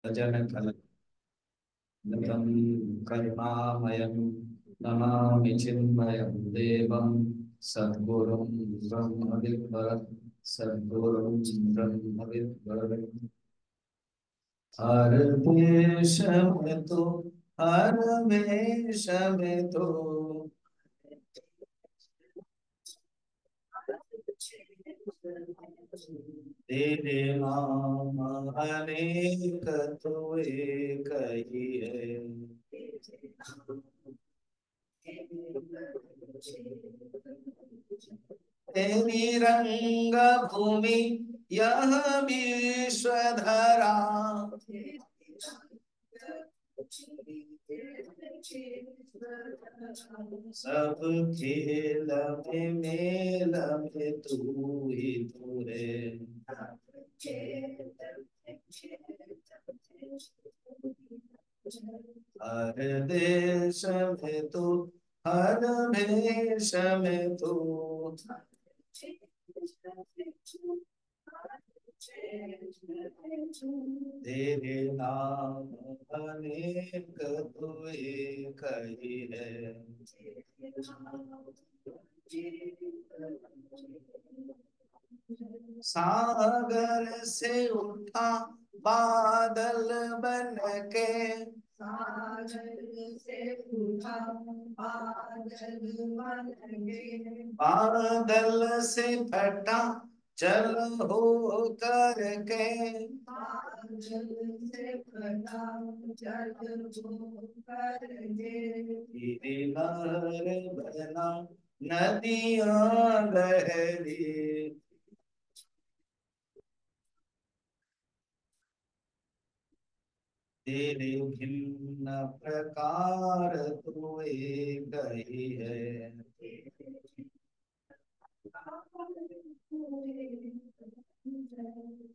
जनकलकं करुणामयं नमामि चिन्मयं देवं सद्गुरुं ब्रह्मविद्वरं सद्गुरुं ब्रह्मविद्वरं हर देश में तो हर वेश में तो तेरे नाम अनेक तो एक ही है। तेरी रंग भूमि यह विश्वधरा सब खेल में मेल में तू ही तू है। हर देश में तू हर भेष में तू तेरे नाम अनेक तू एक ही है। सागर से उठा बादल बन के बादल से फटा जल हो करके तेरी लहर बना नदियां बहरी तेरे भिन्न प्रकार तू एक ही है।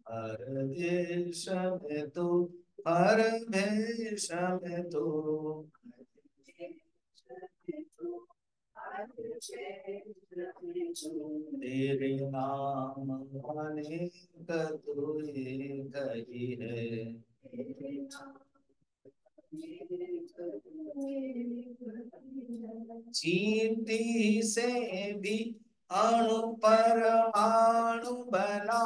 हर देश में तू हर भेष में तू तेरे नाम अनेक तू एक ही है। चींटी से भी अणु परमाणु बना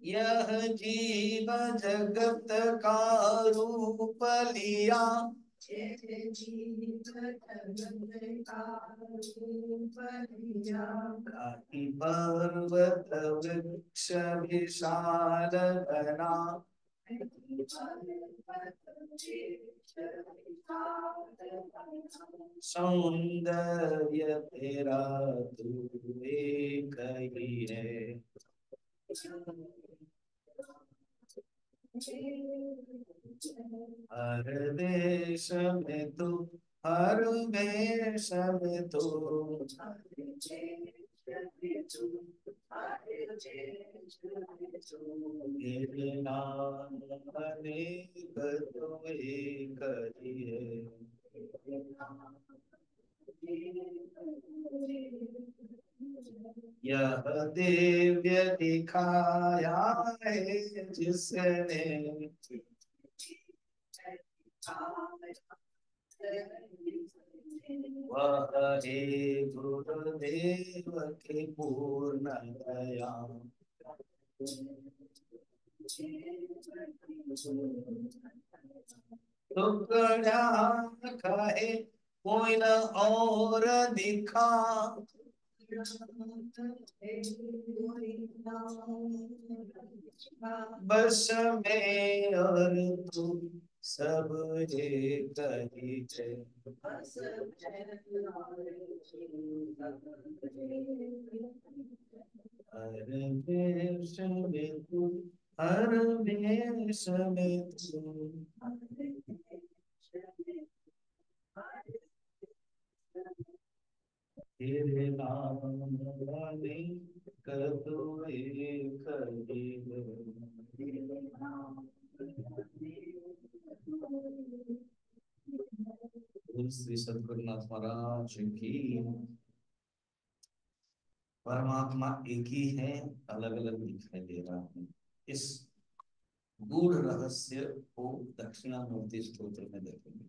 यह जीव जगत का रूप लिया काटी पर्वत वृक्ष विशाल बना सौंदर्य तेरा तू एक ही है। हर देश में तू हर वेश में तू तेरे नाम अनेक तो एक ही है। यह दिव्य दिखाया है जिसने वह है गुरुदेव की पूर्ण दया। टुकड़ा कहे कोई न और दिखा बस में और तू सब एक ही है। हर वेश में तू हर वेश में तू तेरे नाम वाले कदो एक ही है। श्री सद्गुरुनाथ महाराज की परमात्मा एक ही है, अलग अलग दिखाई दे रहा है। इस गूढ़ रहस्य को दक्षिणामूर्ति स्तोत्र में देखेंगे।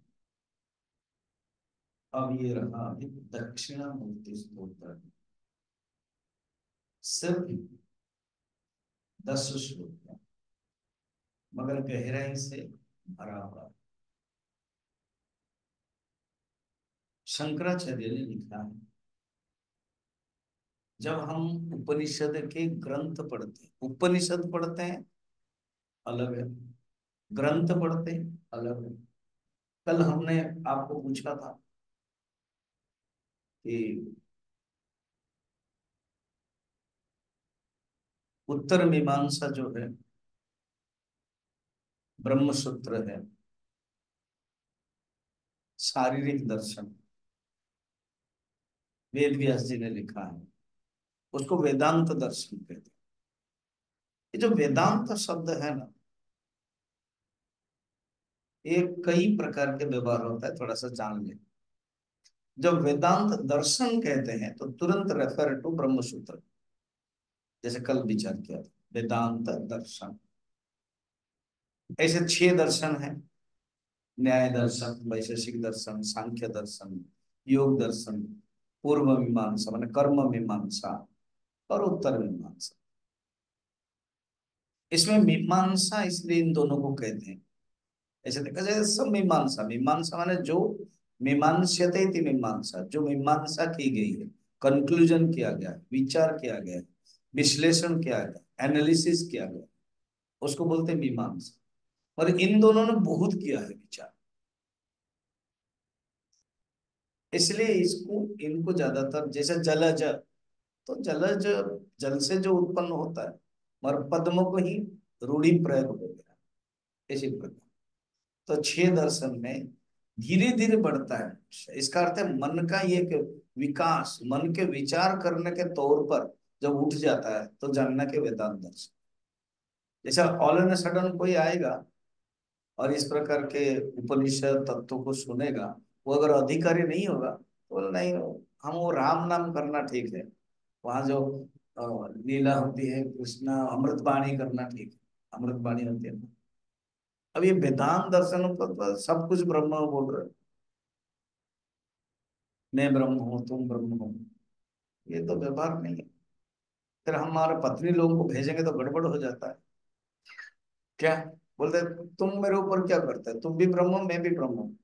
अब ये रहा अभी दक्षिणामूर्ति स्तोत्र, सिर्फ 10 श्लोक है, मगर गहराई से भरा हुआ। शंकराचार्य ने लिखा है, जब हम उपनिषद के ग्रंथ पढ़ते हैं, उपनिषद पढ़ते हैं अलग है, ग्रंथ पढ़ते हैं अलग है। कल हमने आपको पूछा था कि उत्तर मीमांसा जो है, ब्रह्म सूत्र है, शारीरिक दर्शन, वेद व्यास जी ने लिखा है, उसको वेदांत दर्शन कहते हैं। ये जो वेदांत शब्द है ना, ये कई प्रकार के व्यवहार होता है, थोड़ा सा जान ले। जब वेदांत दर्शन कहते हैं तो तुरंत रेफर टू ब्रह्म सूत्र, जैसे कल विचार किया था, वेदांत दर्शन। ऐसे 6 दर्शन हैं, न्याय दर्शन, वैशेषिक दर्शन, सांख्य दर्शन, योग दर्शन, पूर्व मीमांसा माने कर्म मीमांसा, और उत्तर मीमांसा। इसमें मीमांसा इसलिए इन दोनों को कहते हैं, ऐसे देखा जाए सब मीमांसा, मीमांसा माने जो मीमांस्यते इति मीमांसा, जो मीमांसा की गई है, कंक्लूजन किया गया, विचार किया गया, विश्लेषण किया गया, एनालिसिस किया गया, उसको बोलते हैं मीमांसा। और इन दोनों ने बहुत किया है विचार, इसलिए इसको इनको ज्यादातर, जैसे जलज, तो जलज जल से जो उत्पन्न होता है, और पद्म को ही रूढ़ि प्रयोग हो गया, इसी प्रकार। तो 6 दर्शन में धीरे धीरे बढ़ता है। इसका अर्थ है मन का ये विकास, मन के विचार करने के तौर पर जब उठ जाता है तो जानना के वेदांत दर्शन। जैसा ऑल एंड सडन कोई आएगा और इस प्रकार के उपनिषद तत्वों को सुनेगा, वो अगर अधिकारी नहीं होगा तो बोले नहीं, हम वो राम नाम करना ठीक है, वहां जो लीला होती है कृष्णा अमृत बाणी करना ठीक है, अमृत बाणी होती है ना। अब ये वेदांत दर्शन पर तो सब कुछ ब्रह्म बोल रहे, मैं ब्रह्म हूँ तुम ब्रह्म हो, ये तो व्यवहार नहीं है। फिर हम हमारे पत्नी लोगों को भेजेंगे तो गड़बड़ हो जाता है। क्या बोलते हैं, तुम मेरे ऊपर क्या करते हो, तुम भी ब्रह्म हो मैं भी ब्रह्म हूँ।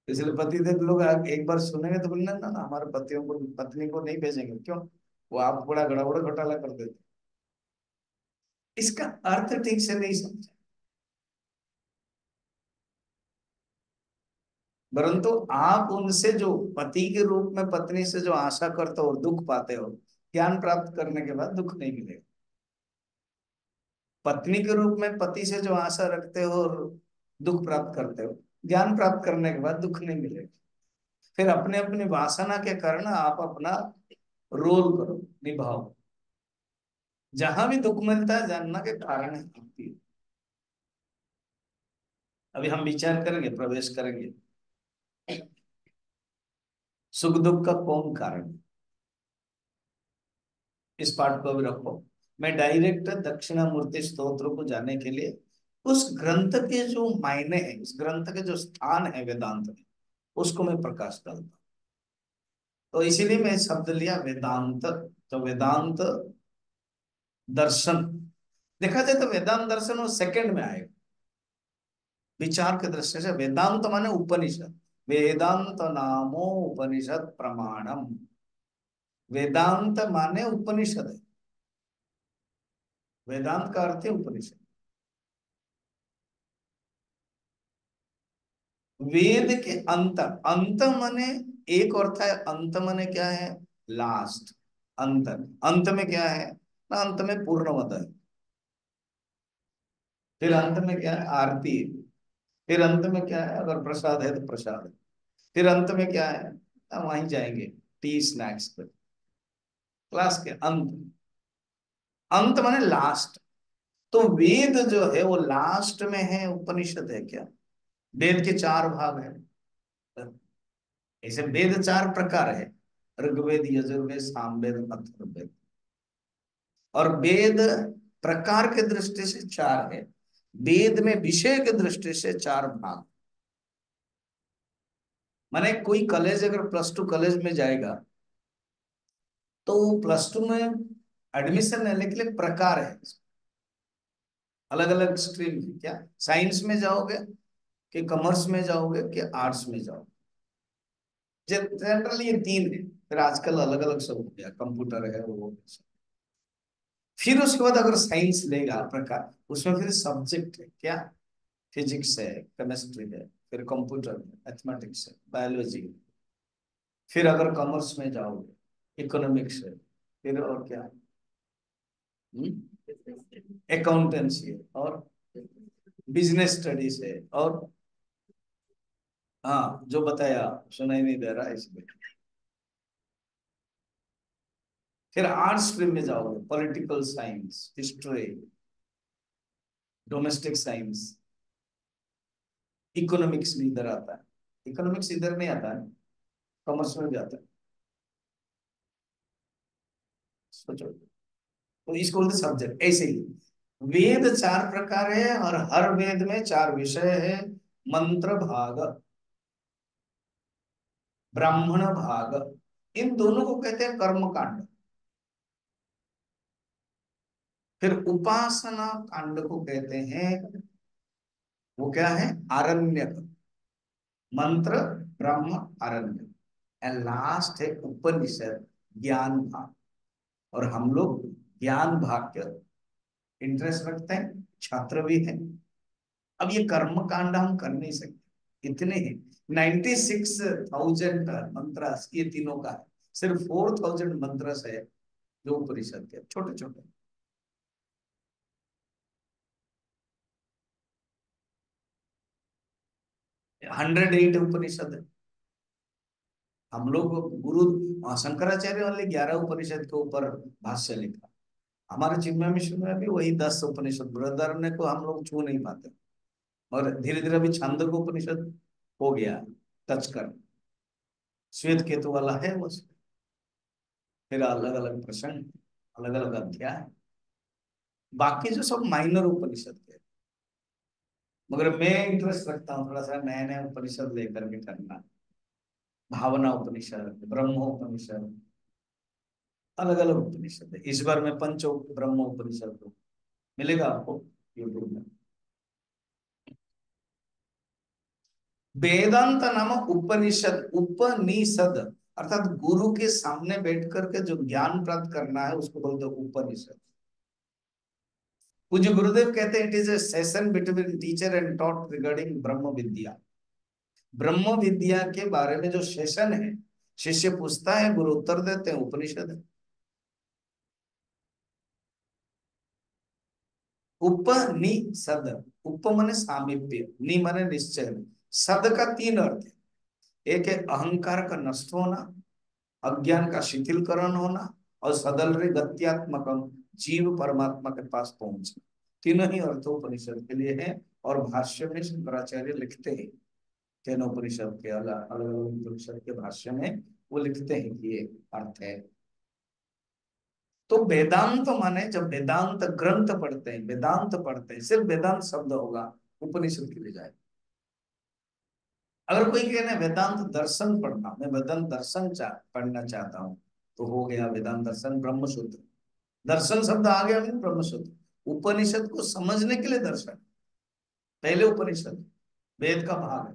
इसलिए पति देव लोग एक बार सुनेंगे तो बोलना ना ना हमारे पतियों को, पत्नी को नहीं भेजेंगे, क्यों, वो आप बड़ा गड़बड़ घोटाला कर देते। इसका अर्थ ठीक से नहीं समझा, परंतु आप उनसे जो पति के रूप में पत्नी से जो आशा करते हो और दुख पाते हो, ज्ञान प्राप्त करने के बाद दुख नहीं मिलेगा। पत्नी के रूप में पति से जो आशा रखते हो और दुख प्राप्त करते हो, ज्ञान प्राप्त करने के बाद दुख नहीं मिलेगा। फिर अपने अपनी वासना के कारण आप अपना रोल करो, निभाओ। जहां भी दुख मिलता है जानना के कारण है आपकी। अभी हम विचार करेंगे, प्रवेश करेंगे, सुख दुख का कौन कारण है? इस पाठ को अभी रखो। मैं डायरेक्ट दक्षिणामूर्ति स्तोत्र को जानने के लिए उस ग्रंथ के जो मायने हैं, उस ग्रंथ के जो स्थान है वेदांत में, उसको मैं प्रकाश डालता हूं। तो इसीलिए मैं शब्द लिया वेदांत। तो वेदांत दर्शन, देखा जाए तो वेदांत दर्शन वो सेकंड में आएगा विचार के दृष्टि से। वेदांत माने उपनिषद, वेदांत नामो उपनिषद प्रमाणम, वेदांत माने उपनिषद है, वेदांत का अर्थ है उपनिषद। वेद के अंत, अंत माने एक अर्थ है, अंत माने क्या है, लास्ट, अंत। अंत में क्या है ना, अंत में पूर्णवत है। फिर अंत में क्या है, आरती है। फिर अंत में क्या है, अगर प्रसाद है तो प्रसाद है। फिर अंत में क्या है, हम वहीं जाएंगे टी स्नैक्स पे, क्लास के अंत। अंत माने लास्ट। तो वेद जो है वो लास्ट में है, उपनिषद है क्या। वेद के 4 भाग हैं, ऐसे वेद चार प्रकार है, ऋग्वेद, यजुर्वेद, सामवेद, अथर्ववेद। और वेद प्रकार के दृष्टि से चार है, वेद में विषय के दृष्टि से चार भाग। माने कोई कॉलेज अगर +2 कॉलेज में जाएगा तो +2 में एडमिशन लेने के लिए प्रकार है, अलग अलग स्ट्रीम है। क्या साइंस में जाओगे कि कॉमर्स में जाओगे कि आर्ट्स में जाओगे? जनरली ये तीन है, फिर आजकल अलग अलग सब हो गया, कंप्यूटर है वो सब। फिर उसके बाद अगर साइंस लेगा प्रकार, उसमें फिर सब्जेक्ट है। क्या फिजिक्स है, केमिस्ट्री है, फिर कंप्यूटर है, मैथमेटिक्स है, बायोलॉजी है। फिर अगर कॉमर्स में जाओगे इकोनॉमिक्स है, फिर और क्या, अकाउंटेंसी है, और बिजनेस स्टडीज है, और हाँ जो बताया सुनाई नहीं दे रहा है इसलिए। फिर आर्ट्स स्ट्रीम में जाओगे, political science, history, domestic science. Economics भी इधर आता है, इकोनॉमिक्स इधर नहीं आता है, कॉमर्स में भी आता है। सोचो, तो इसको बोलते सब्जेक्ट। ऐसे ही वेद चार प्रकार है और हर वेद में चार विषय है। मंत्र भाग, ब्राह्मण भाग, इन दोनों को कहते हैं कर्म कांड। फिर उपासना कांड को कहते हैं, वो क्या है, आरण्यक। मंत्र, ब्रह्म, आरण्य, एंड लास्ट है उपनिषद, ज्ञान भाग। और हम लोग ज्ञान भाग के इंटरेस्ट रखते हैं, छात्र भी हैं। अब ये कर्म कांड हम कर नहीं सकते, इतने हैं। 96,000 मंत्र ये तीनों का है, सिर्फ 4,000 मंत्र है जो उपनिषद के छोटे छोटे। 108 उपनिषद है। हम लोग गुरु शंकराचार्य वाले 11 उपनिषद के ऊपर भाष्य लिखा। हमारे चिन्मय मिशन में भी वही 10 उपनिषद, बृहदारण्य ने को हम लोग छू नहीं पाते। और धीरे धीरे अभी छांदोग्य उपनिषद हो गया टच कर, श्वेत केतु वाला है वो। फिर अलग अलग प्रसंग, अलग अलग अध्याय, बाकी जो सब माइनर उपनिषद के। मगर मैं इंटरेस्ट रखता हूँ थोड़ा सा नया नया उपनिषद लेकर के करना। भावना उपनिषद, ब्रह्मोपनिषद, अलग अलग उपनिषद है। इस बार मैं पंच ब्रह्म उपनिषद को मिलेगा आपको यूट्यूब में। वेदांत नाम उपनिषद, उपनिषद अर्थात गुरु के सामने बैठ करके जो ज्ञान प्राप्त करना है उसको बोलते हैं उपनिषद। पूज्य गुरुदेव कहते हैं it is A session between teacher and taught regarding ब्रह्म विद्या। ब्रह्म विद्या के बारे में जो सेशन है, शिष्य पूछता है, गुरु उत्तर देते हैं, उपनिषद है। उपनिषद, उप माने सामीप्य, नि माने निश्चय, सद का तीन अर्थ है। एक है अहंकार का नष्ट होना, अज्ञान का शिथिलकरण होना, और सदल्रे गत्यात्मकम, जीव परमात्मा के पास पहुंचना। तीनों ही अर्थ उपनिषद के लिए है। और भाष्य में शंकराचार्य लिखते हैं, केनोपनिषद के अलग अलग उपनिषद के भाष्य में वो लिखते हैं कि ये अर्थ है। तो वेदांत माने जब वेदांत ग्रंथ पढ़ते हैं, वेदांत पढ़ते हैं, सिर्फ वेदांत शब्द होगा, उपनिषद के लिए जाए। अगर कोई कहना है वेदांत दर्शन पढ़ना, मैं वेदांत दर्शन पढ़ना चाहता हूं, तो हो गया वेदांत दर्शन ब्रह्मसूत्र। दर्शन शब्द आ गया नहीं, ब्रह्मसूत्र उपनिषद को समझने के लिए दर्शन। पहले उपनिषद वेद का भाग है।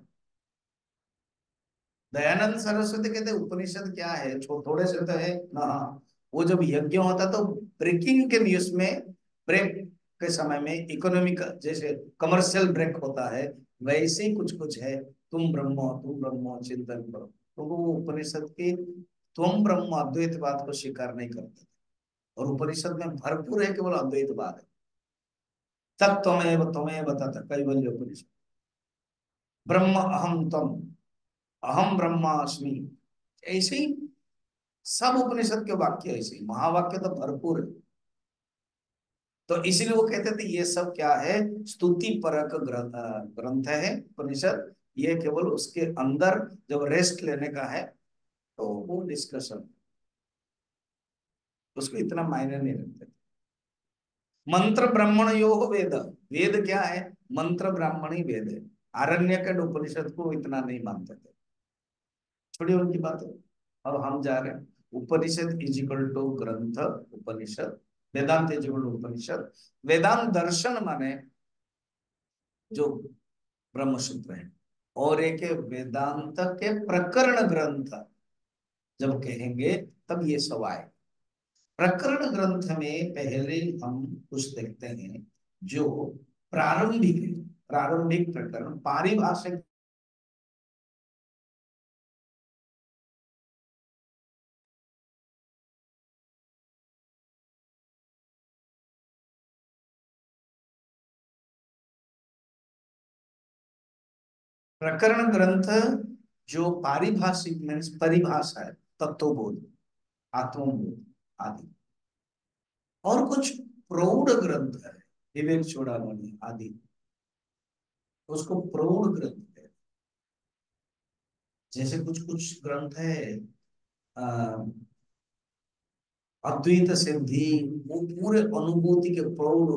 दयानंद सरस्वती कहते उपनिषद क्या है, थोड़े से तो है ना। वो जब यज्ञ होता तो ब्रेकिंग के न्यूज में, ब्रेक के समय में, इकोनॉमिक जैसे कमर्शियल ब्रेक होता है, वैसे ही कुछ कुछ है। तुम ब्रह्म चिंतन करो, तो वो उपनिषद की तुम ब्रह्म अद्वैतवाद को स्वीकार नहीं करते। और उपनिषद में भरपूर है केवल अद्वैतवाद है। तत्त्वमेव त्वमेव तत् कैवल्य उपनिषद, ब्रह्म अहम तम, अहम ब्रह्मास्मि, ऐसे ही सब उपनिषद के वाक्य ऐसे ही, महावाक्य तो भरपूर है। तो इसीलिए वो कहते थे ये सब क्या है, स्तुति परक ग्रंथ है उपनिषद। ये केवल उसके अंदर जब रेस्ट लेने का है तो वो डिस्कशन, उसको इतना मायने नहीं रखते। मंत्र ब्राह्मण यो वेद, वेद क्या है? मंत्र ब्राह्मण ही वेद है। आरण्यक और उपनिषद को इतना नहीं मानते थे। छोड़िए उनकी बात। अब हम जा रहे हैं, उपनिषद इज इक्वल टू ग्रंथ, उपनिषद, वेदांत इज इक्वल टू उपनिषद। वेदांत दर्शन माने जो ब्रह्म सूत्र है, और एक है वेदांत के प्रकरण ग्रंथ। जब कहेंगे तब ये सब आए। प्रकरण ग्रंथ में पहले हम कुछ देखते हैं जो प्रारंभिक है, प्रारंभिक प्रकरण पारिभाषिक। प्रकरण ग्रंथ जो पारिभाषिक मीन्स परिभाषा है, तत्वबोध, आत्मबोध आदि। और कुछ प्रौढ़ ग्रंथ है, विवेक चूड़ामणि आदि, उसको प्रौढ़ ग्रंथ है। जैसे कुछ कुछ ग्रंथ है अद्वैत सिद्धि, वो पूरे अनुभूति के प्रौढ़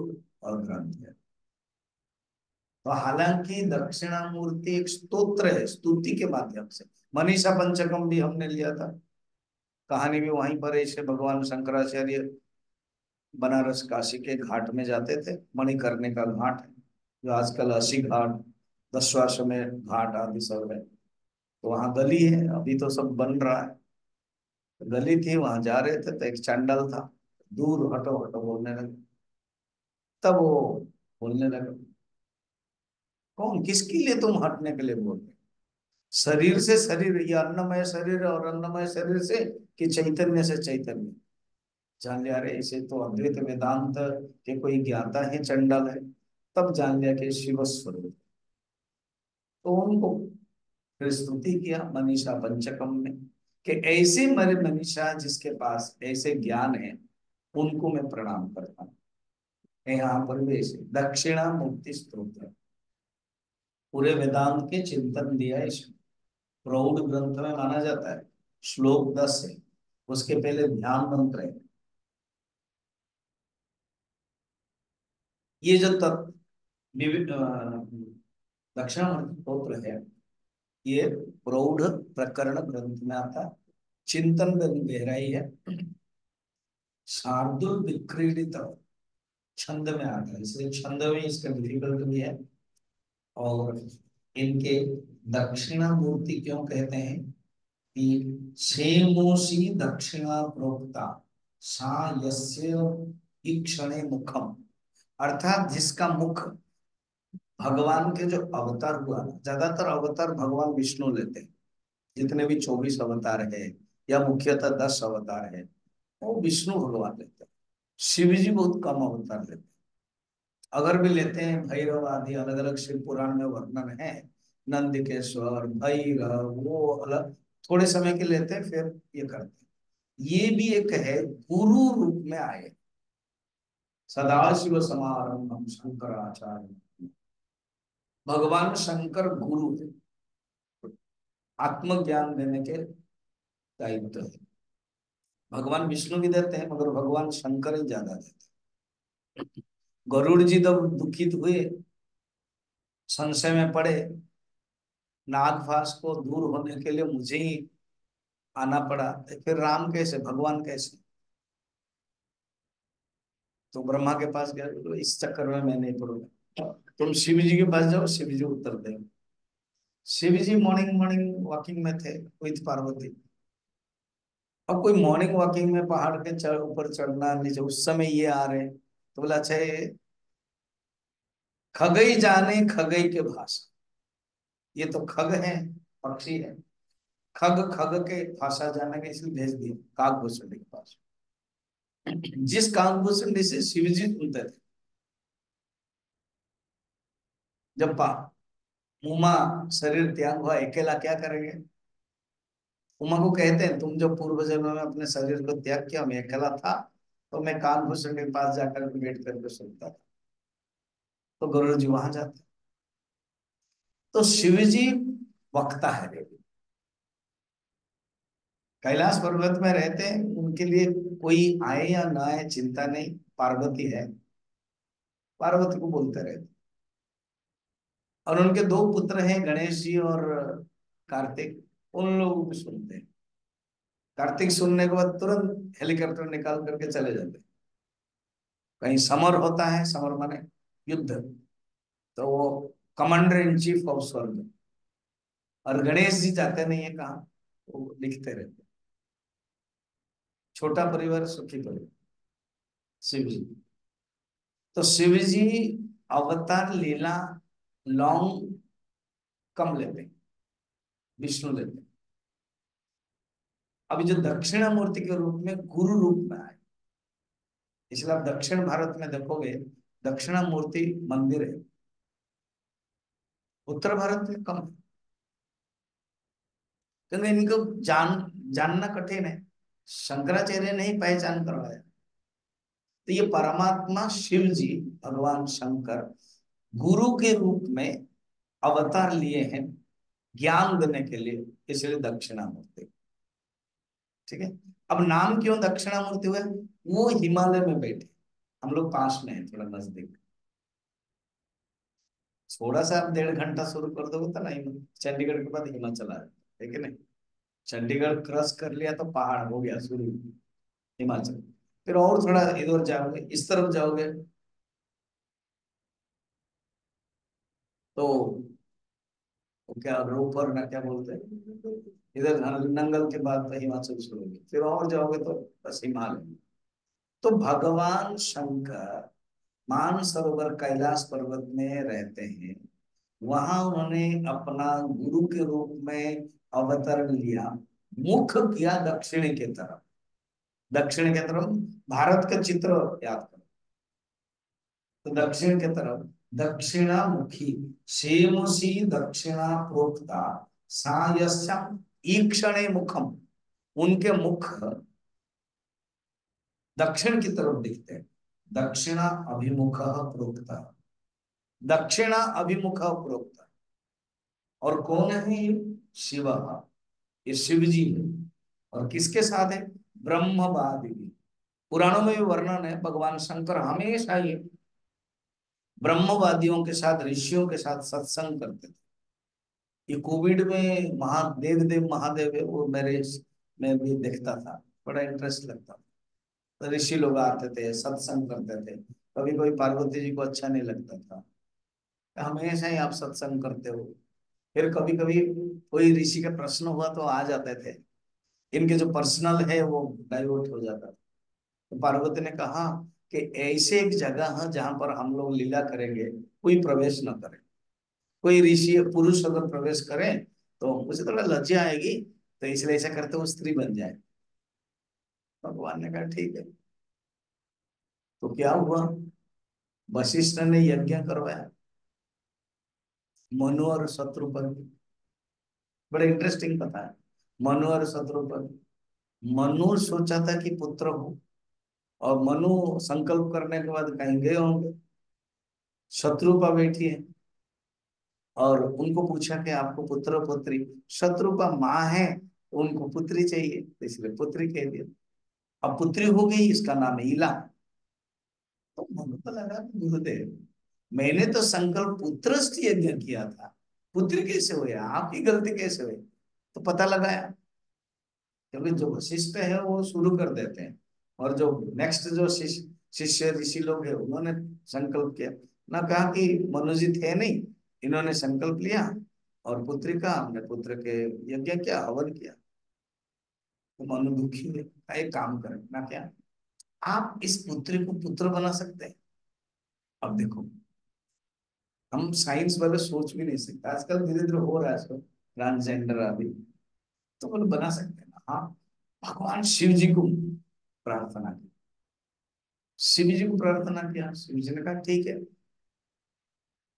ग्रंथ है। तो हालांकि दक्षिणामूर्ति एक स्तोत्र है, स्तुति के माध्यम से। मनीषा पंचकम भी हमने लिया था, कहानी भी वहीं पर है। इसे भगवान शंकराचार्य बनारस काशी के घाट में जाते थे, मणिकर्णिका का घाट है, जो आजकल अस्सी घाट, दशाश्वमेध घाट आदि सब है। तो वहां गली है, अभी तो सब बन रहा है। गली थी, वहां जा रहे थे तो एक चंडल था, दूर हटो हटो बोलने लगे। तब वो बोलने लगे, कौन, किसके लिए तुम हटने के लिए बोल रहे? शरीर से शरीर, या अन्नमय शरीर और अन्नमय शरीर से, कि चैतन्य से चैतन्य? जान लिया, अरे इसे तो अद्वैत वेदांत के कोई ज्ञाता है, चंडल है। तब जान लिया कि शिव स्वरूप। तो उनको फिर स्तुति किया मनीषा पंचकम में, कि ऐसे मेरे मनीषा जिसके पास ऐसे ज्ञान है, उनको मैं प्रणाम करता हूँ। यहाँ पर भी ऐसे दक्षिणा मुक्ति स्तोत्र, पूरे वेदांत के चिंतन दिया इसमें। प्रौढ़ ग्रंथ में माना जाता है। श्लोक 10 है, उसके पहले ध्यान मंत्र है। ये जो दक्षिणामूर्ति स्तोत्र है, ये प्रौढ़ प्रकरण ग्रंथ में आता है। चिंतन में गहराई है, शार्दुल विक्रीडित छंद में आता है, इसलिए छंद में इसका डिफिकल्ट भी है। और इनके दक्षिणामूर्ति क्यों कहते हैं? कि क्षेमोषी दक्षिणा प्रोक्ता सा यस्य ईक्षणे मुखम, अर्थात जिसका मुख, भगवान के जो अवतार हुआ ना, ज्यादातर अवतार भगवान विष्णु लेते हैं। जितने भी 24 अवतार है, या मुख्यतः 10 अवतार है, वो विष्णु भगवान लेते हैं। शिव जी बहुत कम अवतार लेते हैं। अगर भी लेते हैं, भैरव आदि अलग अलग शिव पुराण में वर्णन है। नंदिकेश्वर, भैरव, वो अलग थोड़े समय के लेते हैं, फिर ये करते हैं। ये भी एक है, गुरु रूप में आए। सदाशिव समारंभम शंकराचार्य, भगवान शंकर गुरु है, आत्मज्ञान देने के दायित्व है। भगवान विष्णु भी देते हैं, मगर भगवान शंकर ही ज्यादा देते हैं। गरुड़ जी तब दुखित हुए, संशय में पड़े, नागफास को दूर होने के लिए मुझे ही आना पड़ा, तो फिर राम कैसे, भगवान कैसे? तो ब्रह्मा के पास गया, तो इस चक्कर में मैं नहीं पड़ूंगा, तुम शिव जी के पास जाओ, शिव जी उत्तर देंगे। शिव जी मॉर्निंग मॉर्निंग वॉकिंग में थे विथ पार्वती। अब कोई मॉर्निंग वॉकिंग में पहाड़ के ऊपर चढ़ना नीचे, उस समय ये आ रहे हैं, तो बोला अच्छा ये खगई जाने खगई के भाषा, ये तो खग है, पक्षी है, खग खग के भाषा जानेंगे, इसलिए भेज दिए काकभूषण के पास। जिस काकभूषण से शिवजी सुनते थे, जब उमा शरीर त्याग हुआ, अकेला क्या करेंगे? उमा को कहते हैं, तुम जो पूर्व जन्म में अपने शरीर को त्याग किया, मैं अकेला था, तो मैं काकभूषण के पास जाकर के बैठ करके सुनता था। तो गरुड़ जी वहां जाते, तो शिव जी वक्ता है देवी। कैलाश पर्वत में रहते हैं, उनके लिए कोई आए या ना आए चिंता नहीं, पार्वती है, पार्वती को बोलते रहते। और उनके दो पुत्र हैं, गणेश जी और कार्तिक, उन लोगों को सुनते हैं। कार्तिक सुनने के बाद तुरंत हेलीकॉप्टर निकाल करके चले जाते हैं। कहीं समर होता है, समर माने युद्ध, तो वो कमांडर इन चीफ ऑफ स्वर्ग। और गणेश जी जाते नहीं है कहाँ, वो लिखते रहते हैं, छोटा परिवार सुखी परिवार। शिव जी, तो शिव जी अवतार लीला लॉन्ग कम लेते हैं, विष्णु लेते हैं। अभी जो दक्षिणामूर्ति के रूप में गुरु रूप में आए, इसलिए आप दक्षिण भारत में देखोगे दक्षिणामूर्ति मंदिर है, उत्तर भारत में कम है, क्योंकि इनको जानना कठिन है। शंकराचार्य ने ही पहचान करवाया। तो ये परमात्मा शिव जी, भगवान शंकर गुरु के रूप में अवतार लिए हैं, ज्ञान देने के लिए, इसलिए दक्षिणामूर्ति। ठीक है। अब नाम क्यों दक्षिणामूर्ति हुआ? वो हिमालय में बैठे, हम लोग पास में है, थोड़ा नजदीक। थोड़ा सा आप 1.5 घंटा शुरू कर दोगे तो नहीं, चंडीगढ़ के बाद हिमाचल आ जाए, ठीक है ना। चंडीगढ़ क्रॉस कर लिया तो पहाड़ हो गया शुरू, हिमाचल। फिर और थोड़ा इधर जाओगे, इस तरफ जाओगे तो वो क्या रोपर ना क्या बोलते हैं, इधर नंगल के बाद तो हिमाचल शुरू होगी, फिर और जाओगे तो बस हिमालय। तो भगवान शंकर मानसरोवर कैलाश पर्वत में रहते हैं, वहां उन्होंने अपना गुरु के रूप में अवतरण लिया। मुख किया दक्षिण की तरफ, दक्षिण की तरफ, भारत का चित्र याद करो, तो दक्षिण की तरफ दक्षिणामुखी, सेमसी दक्षिणा प्रोक्ता सायस्यम ईक्षणे मुखम, उनके मुख दक्षिण की तरफ दिखते हैं। दक्षिणा अभिमुख प्रोक्ता, दक्षिणा अभिमुख प्रोक्ता। और कौन है ये? शिव, ये शिव जी है। और किसके साथ है? ब्रह्मवादी। पुराणों में भी वर्णन है, भगवान शंकर हमेशा ये ब्रह्मवादियों के साथ, ऋषियों के साथ सत्संग करते थे। ये कोविड में महादेव देव महादेव है, वो मेरे में भी देखता था, बड़ा इंटरेस्ट लगता था। तो ऋषि लोग आते थे, सत्संग करते थे। कभी कोई पार्वती जी को अच्छा नहीं लगता था, हमेशा ही आप सत्संग करते हो। फिर कभी कभी कोई ऋषि का प्रश्न हुआ तो आ जाते थे, इनके जो पर्सनल है वो डाइवर्ट हो जाता था। तो पार्वती ने कहा कि ऐसे एक जगह है जहां पर हम लोग लीला करेंगे, कोई प्रवेश न करे। कोई ऋषि पुरुष अगर प्रवेश करे तो मुझे थोड़ा लज्जा आएगी, तो इसलिए ऐसा करते वो स्त्री बन जाए। भगवान ने कहा ठीक है। तो क्या हुआ, वशिष्ठ ने यज्ञ करवाया, मनु और शत्रुपन। बड़े इंटरेस्टिंग पता है, मनु और शत्रुपन। मनु सोचा था कि पुत्र हो, और मनु संकल्प करने के बाद कहीं गए होंगे, शत्रुपा बैठी है, और उनको पूछा कि आपको पुत्र पुत्री? शत्रुपा माँ है तो उनको पुत्री चाहिए, तो इसलिए पुत्री कह दिया। अब पुत्री हो गई, इसका नाम है इला। तो मनु को लगा कि गुरुदेव, मैंने तो संकल्प पुत्र से यज्ञ किया था, पुत्री कैसे हुए, आपकी गलती कैसे हुई? तो पता लगाया, क्योंकि जो वशिष्ठ है वो शुरू कर देते हैं, और जो नेक्स्ट जो शिष्य शिष्य ऋषि लोग हैं उन्होंने संकल्प किया। ना कहा कि मनुजी थे नहीं, इन्होंने संकल्प लिया, और पुत्री का हमने पुत्र के यज्ञ किया, हवन किया। तो मनु दुखी हुए, कहा, एक काम करें ना, क्या आप इस पुत्री को पुत्र बना सकते हैं? अब देखो, हम साइंस वाले सोच भी नहीं सकते, आजकल धीरे धीरे हो रहा है इसको, ट्रांसजेंडर अभी, तो बोले बना सकते हैं ना। हाँ, भगवान शिव जी को प्रार्थना की, शिव जी को प्रार्थना किया, शिव जी ने कहा ठीक है।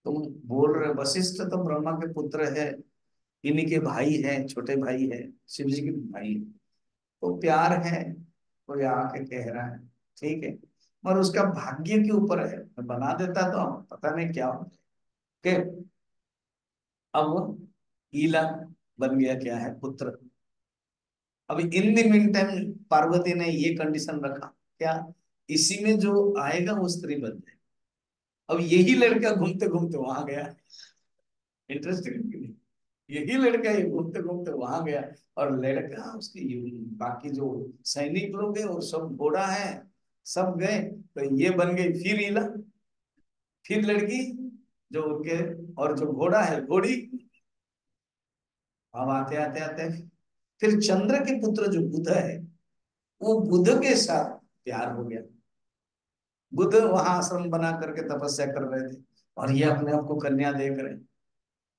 तुम बोल रहे, वशिष्ठ तो ब्रह्मा के पुत्र है, इन्हीं के भाई है, छोटे भाई है, शिव जी के भाई है, तो प्यार है, कोई आके कह रहा है, ठीक है। और उसका भाग्य के ऊपर है, मैं बना देता तो पता नहीं क्या होता। अब ईला बन गया क्या है, पुत्र। अब in the mean time Parvati ने ये कंडीशन रखा क्या, इसी में जो आएगा वो स्त्री बन जाए। अब यही लड़का घूमते घूमते वहां गया, इंटरेस्टिंग। यही लड़का ये घूमते घूमते वहां गया, और लड़का उसके बाकी जो सैनिक लोग हैं और सब घोड़ा है, सब गए, तो ये बन गई फिर ईला, फिर लड़की जो उनके, और जो घोड़ा है घोड़ी। अब आते आते आते फिर चंद्र के पुत्र जो बुध है, वो बुध के साथ प्यार हो गया। बुध वहां आश्रम बना करके तपस्या कर रहे थे, और ये अपने आप को कन्या देख रहे,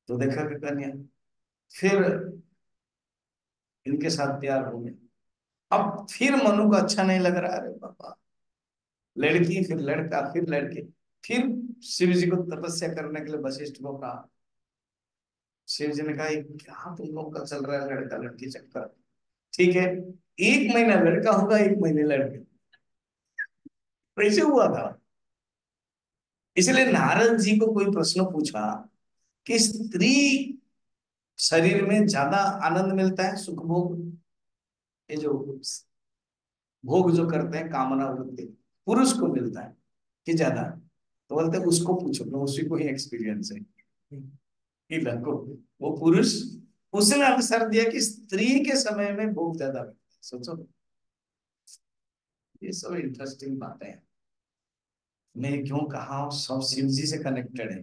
तो देखा कि कन्या, फिर इनके साथ प्यार हो गया। अब फिर मनु को अच्छा नहीं लग रहा, अरे बाबा, लड़की फिर लड़का फिर लड़के, फिर शिव जी को तपस्या करने के लिए वशिष्ठ को कहा। शिव जी ने कहा, "ये क्या तुम लोग का चल रहा है, लड़का लड़की चक्कर, ठीक है, एक महीना लड़का होगा, एक महीने लड़के।" कैसे हुआ था? इसलिए नारद जी को कोई प्रश्न पूछा कि स्त्री शरीर में ज्यादा आनंद मिलता है, सुख भोग, ये जो भोग जो करते हैं कामना वृत्ति, पुरुष को मिलता है कि ज्यादा? तो बोलते हैं उसको पूछो, तो उसी को ही एक्सपीरियंस है कि लड़को, वो पुरुष, उसने आंसर दिया कि स्त्री के समय में भोग ज्यादा मिलता है। सोचो, ये सब इंटरेस्टिंग बातें हैं। मैं क्यों कहा हूं, सब शिव जी से कनेक्टेड है।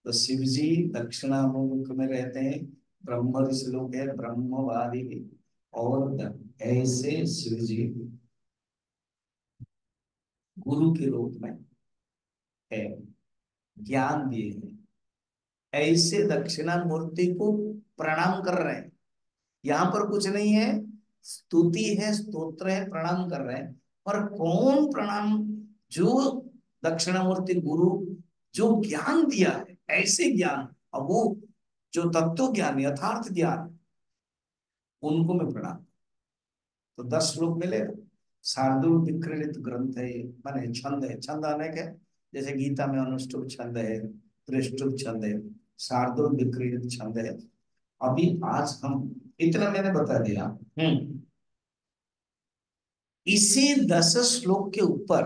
तो शिव जी दक्षिणामुख में रहते हैं, ब्रह्म ऋषि लोग है, ब्रह्मवादी, और ऐसे शिव जी गुरु के रूप में है, ज्ञान दिए हैं, ऐसे दक्षिणामूर्ति को प्रणाम कर रहे हैं। यहाँ पर कुछ नहीं है, स्तुति है, स्तोत्र है, प्रणाम कर रहे हैं। पर कौन प्रणाम? जो दक्षिणामूर्ति गुरु, जो ज्ञान दिया है, ऐसे ज्ञान, अब वो जो तत्व ज्ञान, यथार्थ ज्ञान, उनको मैं प्रणाम। तो 10 श्लोक मिलेगा। शार्दुल विक्रीडित ग्रंथ है ये, माने छंद है, छंद अनेक है, जैसे गीता में अनुष्टुप छंद है, त्रिष्टुप छंद है, शार्दुल विक्रीडित छंद है। अभी आज हम इतना मैंने बता दिया। इसी 10 श्लोक के ऊपर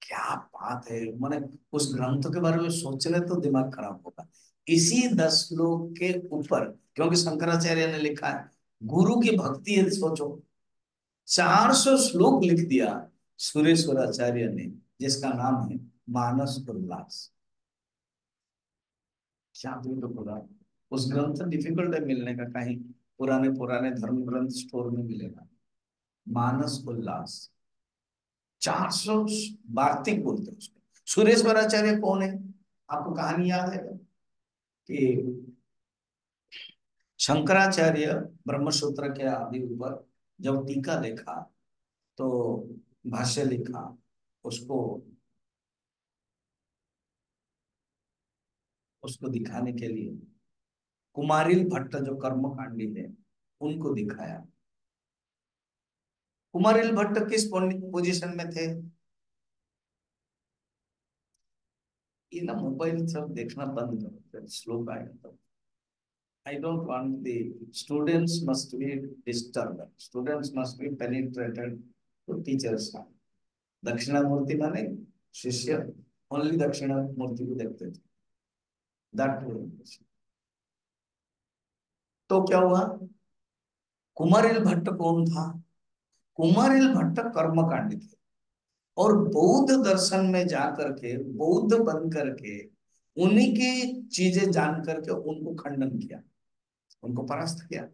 क्या बात है, माने उस ग्रंथ के बारे में सोचने तो दिमाग खराब होगा। इसी 10 श्लोक के ऊपर, क्योंकि शंकराचार्य ने लिखा है, गुरु की भक्ति है, सोचो, 400 श्लोक लिख दिया सुरेश्वराचार्य ने, जिसका नाम है मानस उल्लास। क्या भी तो बोला, उस ग्रंथ डिफिकल्ट है मिलने का, कहीं पुराने पुराने धर्म ग्रंथ स्टोर में मिलेगा। मानस उल्लास, 400, वार्तिक बोलते हैं उसको। सुरेश्वराचार्य कौन है? आपको कहानी याद है कि शंकराचार्य ब्रह्मसूत्र के आदि ऊपर जब टीका लिखा, तो भाष्य लिखा, उसको उसको दिखाने के लिए कुमारिल भट्ट जो कर्मकांडी है, उनको दिखाया। कुमारिल भट्ट किस पोजीशन में थे? ये ना मोबाइल सब देखना बंद करो, फिर श्लोक आएगा तो। I don't want the students must be disturbed. Students must be penetrated to teachers. Dakshinamurti माने शिष्य, ओनली दक्षिणामूर्ति को देखते थे, दैट। तो क्या हुआ? कुमारिल भट्ट कौन था? कुमारिल भट्ट कर्मकांडी थे, और बौद्ध दर्शन में जाकर के, बौद्ध बन करके, उन्हीं की चीजें जान करके उनको खंडन किया, उनको परास्त किया।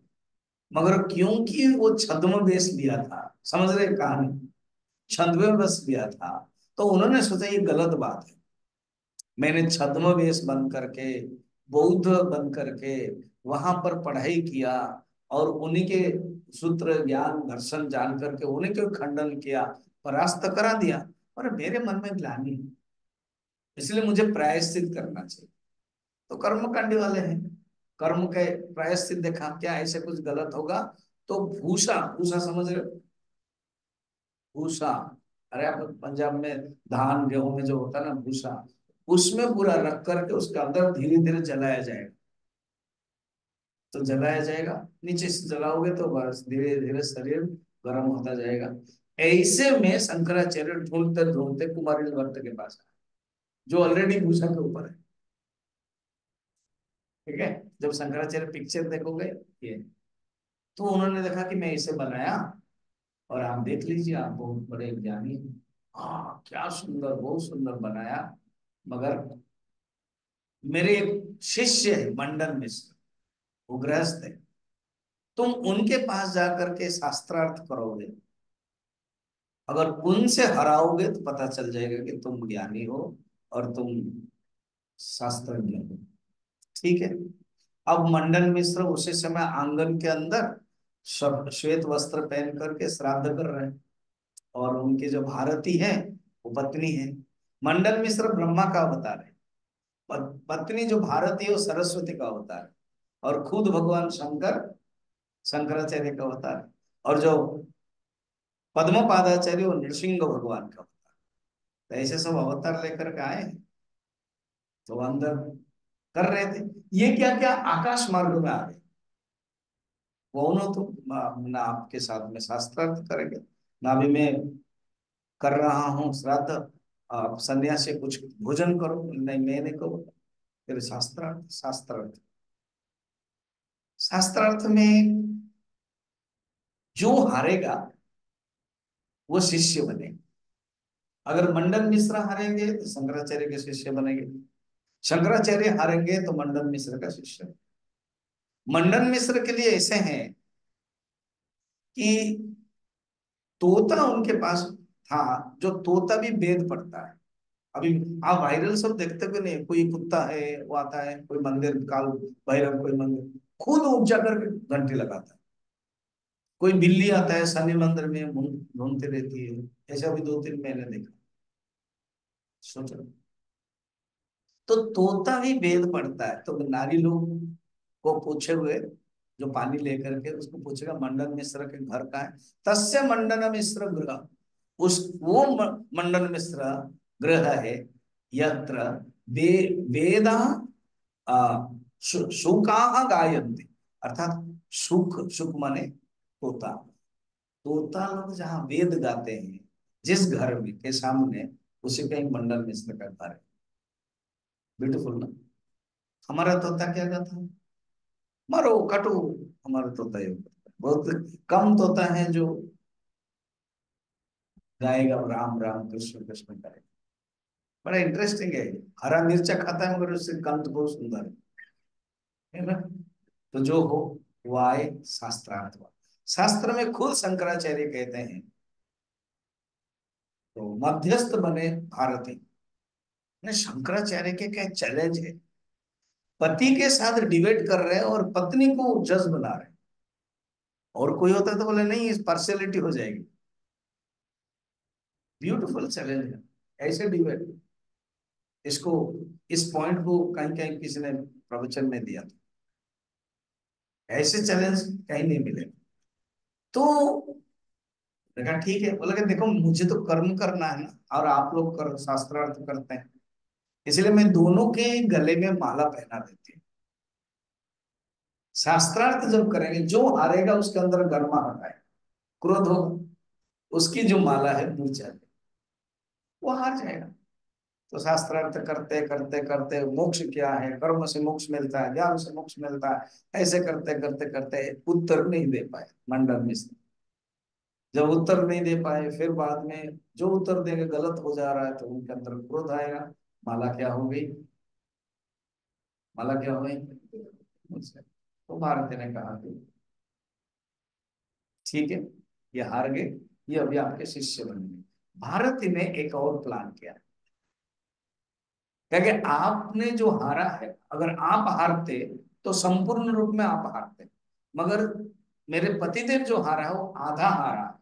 मगर क्योंकि वो छद्म वेश लिया था, समझ रहे कहानी, छद्म वेश लिया था, तो उन्होंने सोचा ये गलत बात है। मैंने छद्म वेश बन करके, बौद्ध बन करके वहां पर पढ़ाई किया, और उन्हीं के सूत्र ज्ञान दर्शन जान करके उन्हीं के खंडन किया, परास्त करा दिया, और मेरे मन में ग्लानि है, इसलिए मुझे प्रायश्चित करना चाहिए। तो कर्मकांडी वाले हैं, कर्म के प्रायश्चित देखा, क्या ऐसे कुछ गलत होगा? तो भूसा, भूसा समझ रहे हो? भूसा, अरे आप पंजाब में धान गेहूं में जो होता है ना भूसा, उसमें पूरा रख करके उसके अंदर धीरे धीरे जलाया जाएगा। तो जलाया जाएगा, नीचे से जलाओगे तो बस धीरे धीरे शरीर गर्म होता जाएगा। ऐसे में शंकराचार्य ढूंढते ढूंढते कुमारिल भट्ट के पास आए, जो ऑलरेडी भूषा के ऊपर है। ठीक है, जब शंकराचार्य पिक्चर देखोगे ये, तो उन्होंने देखा कि मैं इसे बनाया और आप देख लीजिए, आप बहुत बड़े ज्ञानी हैं। हाँ, क्या सुंदर, बहुत सुंदर बनाया, मगर मेरे एक शिष्य है मंडन मिश्र, वो गृहस्थ है, तुम उनके पास जाकर के शास्त्रार्थ करोगे, अगर उनसे हराओगे तो पता चल जाएगा कि तुम ज्ञानी हो और तुम शास्त्रज्ञ हो। ठीक है। अब मंडन मिश्र उसी समय आंगन के अंदर श्वेत वस्त्र पहन करके श्राद्ध कर रहे हैं, और उनके जो भारती है वो पत्नी है। मंडन मिश्र ब्रह्मा का अवतार है, और पत्नी जो भारती है वो सरस्वती का अवतार है, और खुद भगवान शंकर शंकराचार्य का अवतार है, और जो पद्मपादाचार्य वो नृसिंह भगवान का अवतार। तो ऐसे सब अवतार लेकर के आए हैं, तो अंदर कर रहे थे। ये क्या क्या आकाश मार्ग में आ गए, कौन हो तुम, ना आपके साथ में शास्त्रार्थ करेंगे, ना भी मैं कर रहा हूँ श्राद्ध, आप सन्यास से कुछ भोजन करो, नहीं मैं नहीं करो। फिर शास्त्रार्थ, शास्त्रार्थ, शास्त्रार्थ में जो हारेगा वो शिष्य बने। अगर मंडन मिश्र हारेंगे तो शंकराचार्य के शिष्य बनेंगे, शंकराचार्य हारेंगे तो मंडन मिश्र का शिष्य। मंडन मिश्र के लिए ऐसे हैं कि तोता उनके पास था, जो तोता भी वेद पढ़ता है। अभी आप वायरल सब देखते भी नहीं, कोई कुत्ता है वो आता है, कोई मंदिर काल भैरव, कोई मंदिर खुद उपजा कर घंटी लगाता है, कोई बिल्ली आता है शनि मंदिर में घूमती रहती है, ऐसा भी 2-3 महीने देखा। सोचो, तो तोता भी वेद पढ़ता है, तो नारी लोग को पूछे हुए, जो पानी लेकर के उसको पूछेगा मंडन मिश्र के घर का है, तस्य मंडन मिश्र गृह, उस वो मंडन मिश्र गृह है, यत्र वे वेदा शुका गायन्ति, अर्थात सुख, सुख माने तोता, तोता लोग जहाँ वेद गाते हैं, जिस घर में के सामने, उसी का एक मंडन मिश्र का घर है। ब्यूटीफुल ना। हमारा तोता क्या कहता है, मरो कटो, हमारा तोता ये बहुत कम तोता है जो गाएगा राम राम कृष्ण कृष्ण करेगा। बड़ा इंटरेस्टिंग है, हरा मिर्चा खाता है मगर उससे गंध बहुत सुंदर है ना। तो जो हो वो आए शास्त्रार्थ हुआ। शास्त्र में खुद शंकराचार्य कहते हैं, तो मध्यस्थ बने भारती ने। शंकराचार्य के क्या चैलेंज है, पति के साथ डिबेट कर रहे हैं और पत्नी को जज बना रहे हैं, और कोई होता तो बोले नहीं, इस पार्शियलिटी हो जाएगी। ब्यूटीफुल चैलेंज है, ऐसे डिबेट, इसको, इस पॉइंट को कहीं कहीं किसी ने प्रवचन में दिया था, ऐसे चैलेंज कहीं नहीं मिले। तो देखा ठीक है, बोला कि देखो मुझे तो कर्म करना है ना, और आप लोग कर शास्त्रार्थ करते हैं, इसलिए मैं दोनों के गले में माला पहना देती हूँ। शास्त्रार्थ जब करेंगे, जो हारेगा उसके अंदर गर्माहट आए, क्रोध होगा, उसकी जो माला है दूर चले, वो हार जाएगा। तो शास्त्रार्थ करते करते करते, मोक्ष क्या है, कर्म से मोक्ष मिलता है, ज्ञान से मोक्ष मिलता है, ऐसे करते करते करते उत्तर नहीं दे पाए मंडन मिश्र। जब उत्तर नहीं दे पाए, फिर बाद में जो उत्तर देंगे गलत हो जा रहा है, तो उनके अंदर क्रोध आएगा। माला क्या हो गई, माला क्या हो गई मुझसे। तो भारती ने कहा कि ठीक है, ये हार गए, ये अभी आपके शिष्य बनेंगे। भारती ने एक और प्लान किया, क्या कि आपने जो हारा है, अगर आप हारते तो संपूर्ण रूप में आप हारते, मगर मेरे पतिदेव जो हारा है वो आधा हारा है,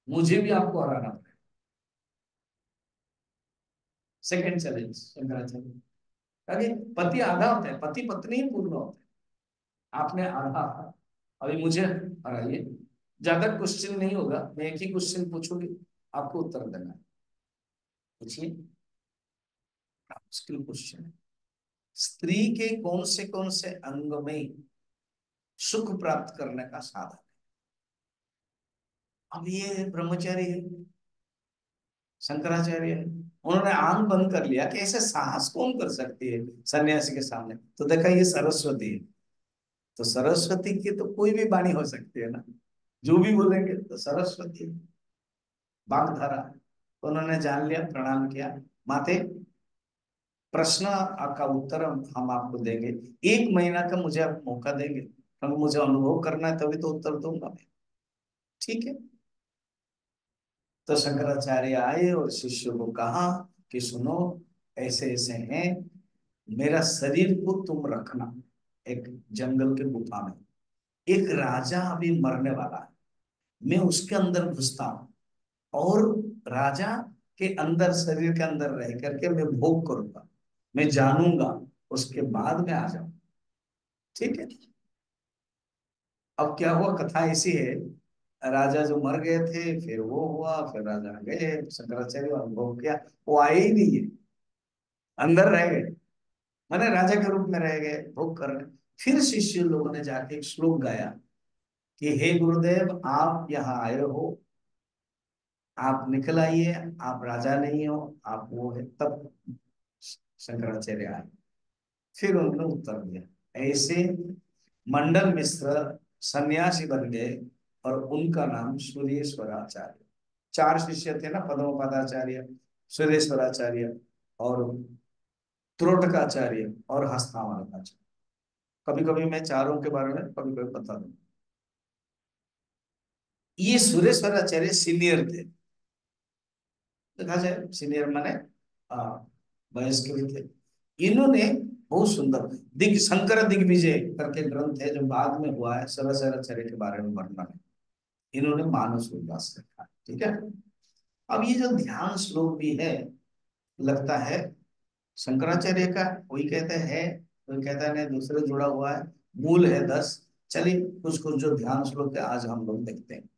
मुझे भी आपको हराना पड़ेगा। सेकंड चैलेंज शंकराचार्य, अरे पति आधा होता है, पति पत्नी ही पूर्ण होता है, आपने आधा हारा, अभी मुझे हराइए। ज्यादा क्वेश्चन नहीं होगा, मैं एक ही क्वेश्चन पूछूंगी, आपको उत्तर देना है। पूछिए, मुश्किल क्वेश्चन है। स्त्री के कौन से अंग में सुख प्राप्त करने का साधन। अब ये ब्रह्मचारी है, शंकराचार्य है, उन्होंने आंख बंद कर लिया कि ऐसे साहस कौन कर सकती है सन्यासी के सामने। तो देखा ये सरस्वती है, तो सरस्वती की तो कोई भी वाणी हो सकती है ना, जो भी बोलेंगे तो सरस्वती वाग्धारा। तो उन्होंने जान लिया, प्रणाम किया, माते प्रश्न का उत्तर हम आपको देंगे, 1 महीना का मुझे आप मौका देंगे, क्योंकि मुझे अनुभव करना है, तभी तो उत्तर दूंगा मैं। ठीक है। तो शंकराचार्य आए और शिष्यों को कहा कि सुनो, ऐसे ऐसे हैं, मेरा शरीर को तुम रखना एक जंगल के गुफा में, एक राजा अभी मरने वाला है, मैं उसके अंदर घुसता हूं, और राजा के अंदर, शरीर के अंदर रह करके मैं भोग करूंगा, मैं जानूंगा, उसके बाद में आ जाऊं। ठीक है। अब क्या हुआ, कथा ऐसी है, राजा जो मर गए थे, फिर वो हुआ, फिर राजा गए, शंकराचार्य अनुभव किया, वो आए ही नहीं है, अंदर रह गए, माने राजा के रूप में रह गए, भोग कर रहे। फिर शिष्य लोगों ने जाके एक श्लोक गाया कि हे गुरुदेव, आप यहाँ आए हो, आप निकल आइए, आप राजा नहीं हो, आप वो है। तब शंकराचार्य आए, फिर उन्होंने उत्तर दिया। ऐसे मंडन मिश्र सन्यासी बन गए, और उनका नाम सूर्येश्वराचार्य। 4 शिष्य थे ना, पद्मपादाचार्य, सूर्येश्वराचार्य, और त्रोटकाचार्य, और हस्तामलकाचार्य। कभी कभी मैं चारों के बारे में कभी कभी बता दूं। ये सूर्येश्वराचार्य सीनियर थे, देखा जाए सीनियर माने वयस्क भी थे। इन्होंने बहुत सुंदर शंकर दिग्विजय करके ग्रंथ है, जो बाद में हुआ है, सरसराचार्य के बारे में वर्णन है, इन्होंने मानस उल्लास लिखा है। ठीक है। अब ये जो ध्यान श्लोक भी है, लगता है शंकराचार्य का, कोई कहते हैं, कोई कहता है नहीं दूसरे जुड़ा हुआ है, मूल है 10। चलिए कुछ कुछ जो ध्यान श्लोक है आज हम लोग देखते हैं।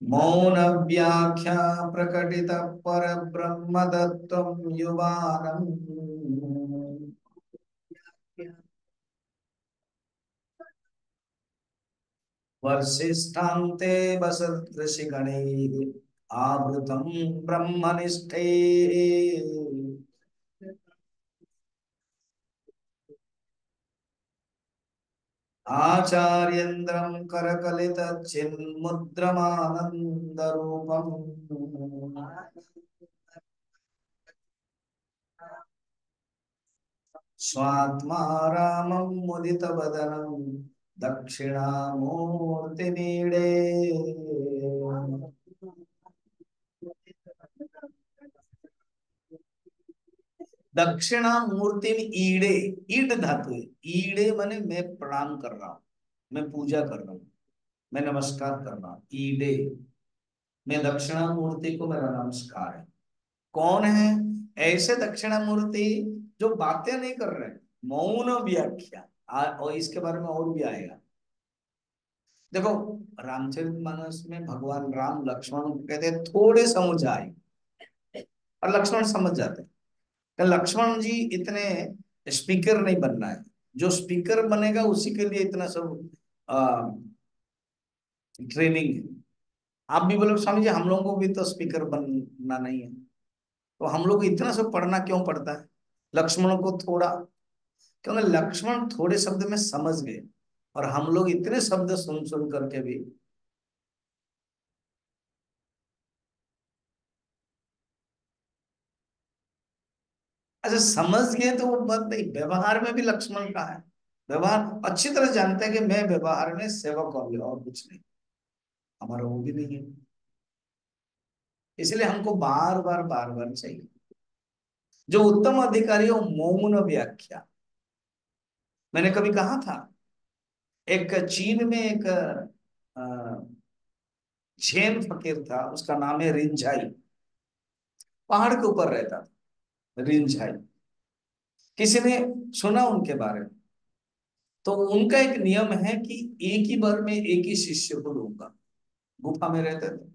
मौन व्याख्या प्रकटित पर ब्रह्म तत्व युवानम् वर्षिष्ठान्ते वसत ऋषिगणैः आवृतं ब्रह्मनिष्ठैः आचार्येन्द्रं करकलितचिन्मुद्रमानन्दरूपम् स्वात्मा रामं मुदितवदनं दक्षिणामूर्तिमीडे। दक्षिणामूर्ति में ईड़े, ईट धातु है, ईड़े माने मैं प्रणाम कर रहा हूं, मैं पूजा कर रहा हूं, मैं नमस्कार कर रहा हूं, ईडे। मैं दक्षिणामूर्ति को मेरा नमस्कार है। कौन है ऐसे दक्षिणामूर्ति, जो बातें नहीं कर रहे, मौन व्याख्या। और इसके बारे में और भी आएगा। देखो, रामचरितमानस में भगवान राम लक्ष्मण को कहते हैं थोड़े समझ आए, और लक्ष्मण समझ जाते हैं कि लक्ष्मण जी इतने स्पीकर नहीं बनना है, जो स्पीकर बनेगा उसी के लिए इतना सब ट्रेनिंग है। आप भी बोलो स्वामी जी हम लोगों को भी तो स्पीकर बनना नहीं है, तो हम लोग को इतना सब पढ़ना क्यों पड़ता है। लक्ष्मण को थोड़ा, क्योंकि लक्ष्मण थोड़े शब्द में समझ गए, और हम लोग इतने शब्द सुन सुन करके भी। अच्छा समझ गए तो वो बात नहीं, व्यवहार में भी लक्ष्मण का है, व्यवहार अच्छी तरह जानते हैं कि मैं व्यवहार में सेवक हूँ और कुछ नहीं, हमारा वो भी नहीं है। इसलिए हमको बार बार बार बार चाहिए। जो उत्तम अधिकारी हो मौन व्याख्या। मैंने कभी कहा था, एक चीन में एक अ, जैन फकीर था, उसका नाम है रिंझाई, पहाड़ के ऊपर रहता था रिंझाई। किसी ने सुना उनके बारे में, तो उनका एक नियम है कि एक ही बार में एक ही शिष्य को लूंगा। गुफा में रहते थे,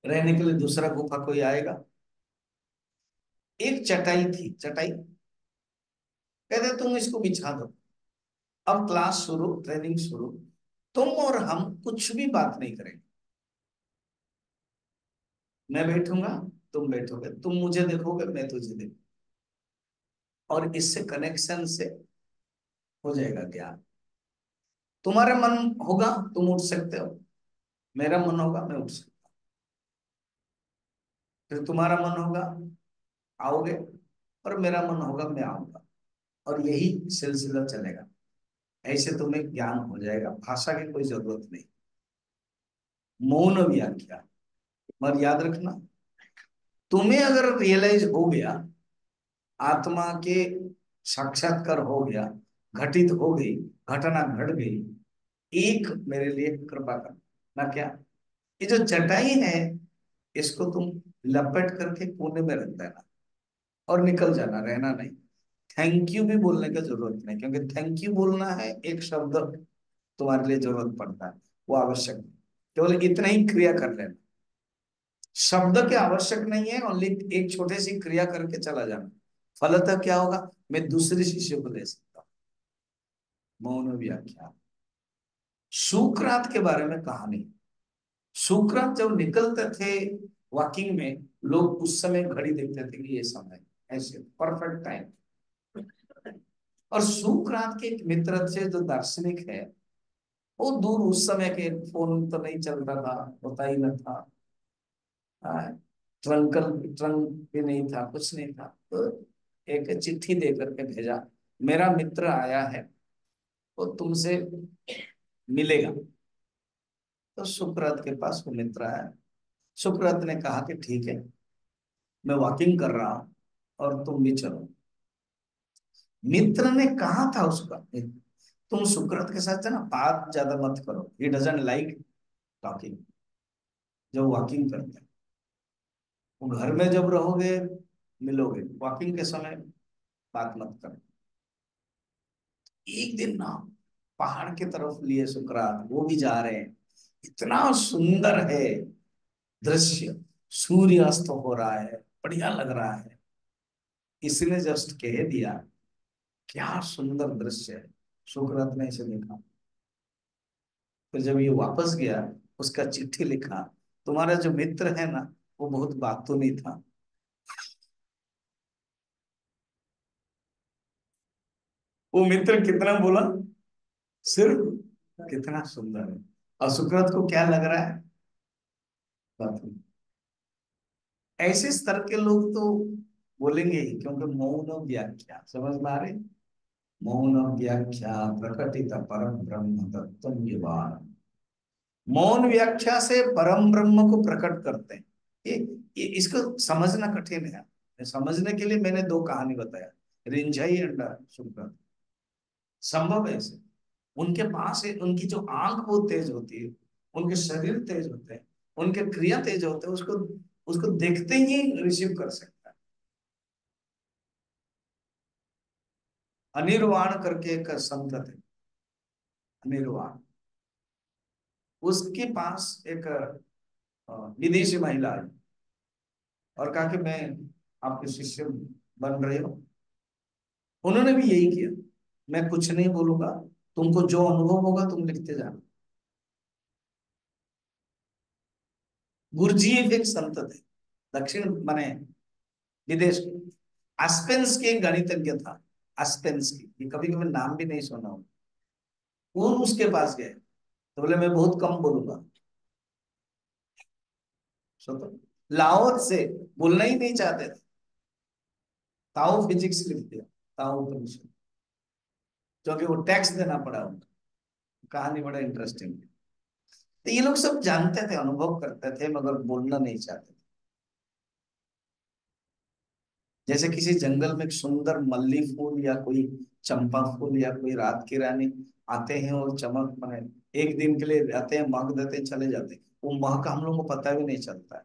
रहने के लिए दूसरा गुफा कोई आएगा। एक चटाई थी, चटाई, कहते तुम इसको बिछा दो, अब क्लास शुरू, ट्रेनिंग शुरू। तुम और हम कुछ भी बात नहीं करेंगे। मैं बैठूंगा, तुम बैठोगे, तुम मुझे देखोगे, मैं तुझे देखूंगा, और इससे कनेक्शन से हो जाएगा ज्ञान। तुम्हारा मन होगा, तुम उठ सकते हो। मेरा मन होगा, मैं उठ सकता हूँ। फिर तुम्हारा मन होगा, आओगे। और मेरा मन होगा, मैं आऊंगा। और यही सिलसिला चलेगा। ऐसे तुम्हें ज्ञान हो जाएगा, भाषा की कोई जरूरत नहीं। मौन व्याख्या। मगर याद रखना, तुम्हें अगर रियलाइज हो गया, आत्मा के साक्षात्कार हो गया, घटित हो गई, घटना घट गई, एक मेरे लिए कृपा कर ना। क्या, ये जो चटाई है, इसको तुम लपेट करके कोने में रख देना और निकल जाना, रहना नहीं। थैंक यू भी बोलने की जरूरत नहीं, क्योंकि थैंक यू बोलना है एक शब्द तुम्हारे लिए जरूरत पड़ता है, वो आवश्यक नहीं। केवल इतना ही क्रिया कर लेना। शब्द के आवश्यक नहीं है, ओनली एक छोटी सी क्रिया करके चला जाना। फलतः क्या होगा, मैं दूसरे शिष्य को ले सकता हूँ। मौन व्याख्या। सुकरात के बारे में कहानी। सुकरात जब निकलते थे वॉकिंग में, लोग उस समय घड़ी देखते थे कि ये समय ऐसे परफेक्ट टाइम। और सुकरात के एक मित्र थे जो दार्शनिक है, वो दूर, उस समय के फोन तो नहीं चलता था, होता ही न था। ट्रंकल ट्रंक भी नहीं था, कुछ नहीं था। तो एक चिट्ठी दे करके भेजा, मेरा मित्र आया है, वो तुमसे मिलेगा। तो सुकरात के पास वो मित्र आया। सुकरात ने कहा कि ठीक है, मैं वॉकिंग कर रहा हूं और तुम भी चलो। मित्र ने कहा था उसका, तुम सुकरात के साथ है ना, बात ज्यादा मत करो, ही डजंट लाइक टॉकिंग। जब वॉकिंग करते हैं, वो घर में जब रहोगे, मिलोगे, वॉकिंग के समय बात मत करो। एक दिन ना, पहाड़ की तरफ लिए सुकरात, वो भी जा रहे हैं। इतना सुंदर है दृश्य, सूर्य अस्त हो रहा है, बढ़िया लग रहा है। इसने जस्ट कह दिया, क्या सुंदर दृश्य है। सुकरात ने इसे देखा। फिर जब ये वापस गया, उसका चिट्ठी लिखा, तुम्हारा जो मित्र है ना, वो बहुत बातूनी था। वो मित्र कितना बोला, सिर्फ कितना सुंदर है। और सुकरात को क्या लग रहा है, बातूनी। ऐसे स्तर के लोग तो बोलेंगे ही, क्योंकि मौन व्याख्या समझ में आ रही। मौन व्याख्या प्रकटित परम ब्रह्म तत्व। मौन व्याख्या से परम ब्रह्म को प्रकट करते हैं। इसको समझना कठिन है। समझने के लिए मैंने दो कहानी बताया, रिंझाई अंडा सुकरात। संभव है ऐसे। उनके पास है, उनकी जो आंख वो तेज होती है, उनके शरीर तेज होते हैं, उनके क्रिया तेज होते हैं, उसको उसको देखते ही रिसीव कर सकता है। अनिर्वाण करके एक संत थे, अनिर्वाण। उसके पास एक विदेशी महिला आई और कहा कि मैं आपके शिष्य बन रही हूँ। उन्होंने भी यही किया, मैं कुछ नहीं बोलूंगा, तुमको जो अनुभव होगा तुम लिखते जाना। गुरुजीएफ एक संत थे, दक्षिण माने विदेश के। एस्पेंस के एक गणितज्ञ था, एस्पेंस की, ये कभी कभी नाम भी नहीं सुना हो। वो उसके पास गए, तो बोले मैं बहुत कम बोलूंगा। सोचो, लाहौर से बोलना ही नहीं चाहते थे। ताओ फिजिक्स लिख दिया, ताओ उपनिषद, क्योंकि वो टैक्स देना पड़ा उनको। कहानी बड़ा इंटरेस्टिंग है। तो ये लोग सब जानते थे, अनुभव करते थे, मगर बोलना नहीं चाहते थे। जैसे किसी जंगल में एक सुंदर मल्ली फूल या कोई चंपा फूल या कोई रात की रानी आते हैं और चमक माने एक दिन के लिए आते हैं, महक देते हैं, चले जाते हैं। वो महक हम लोगों को पता भी नहीं चलता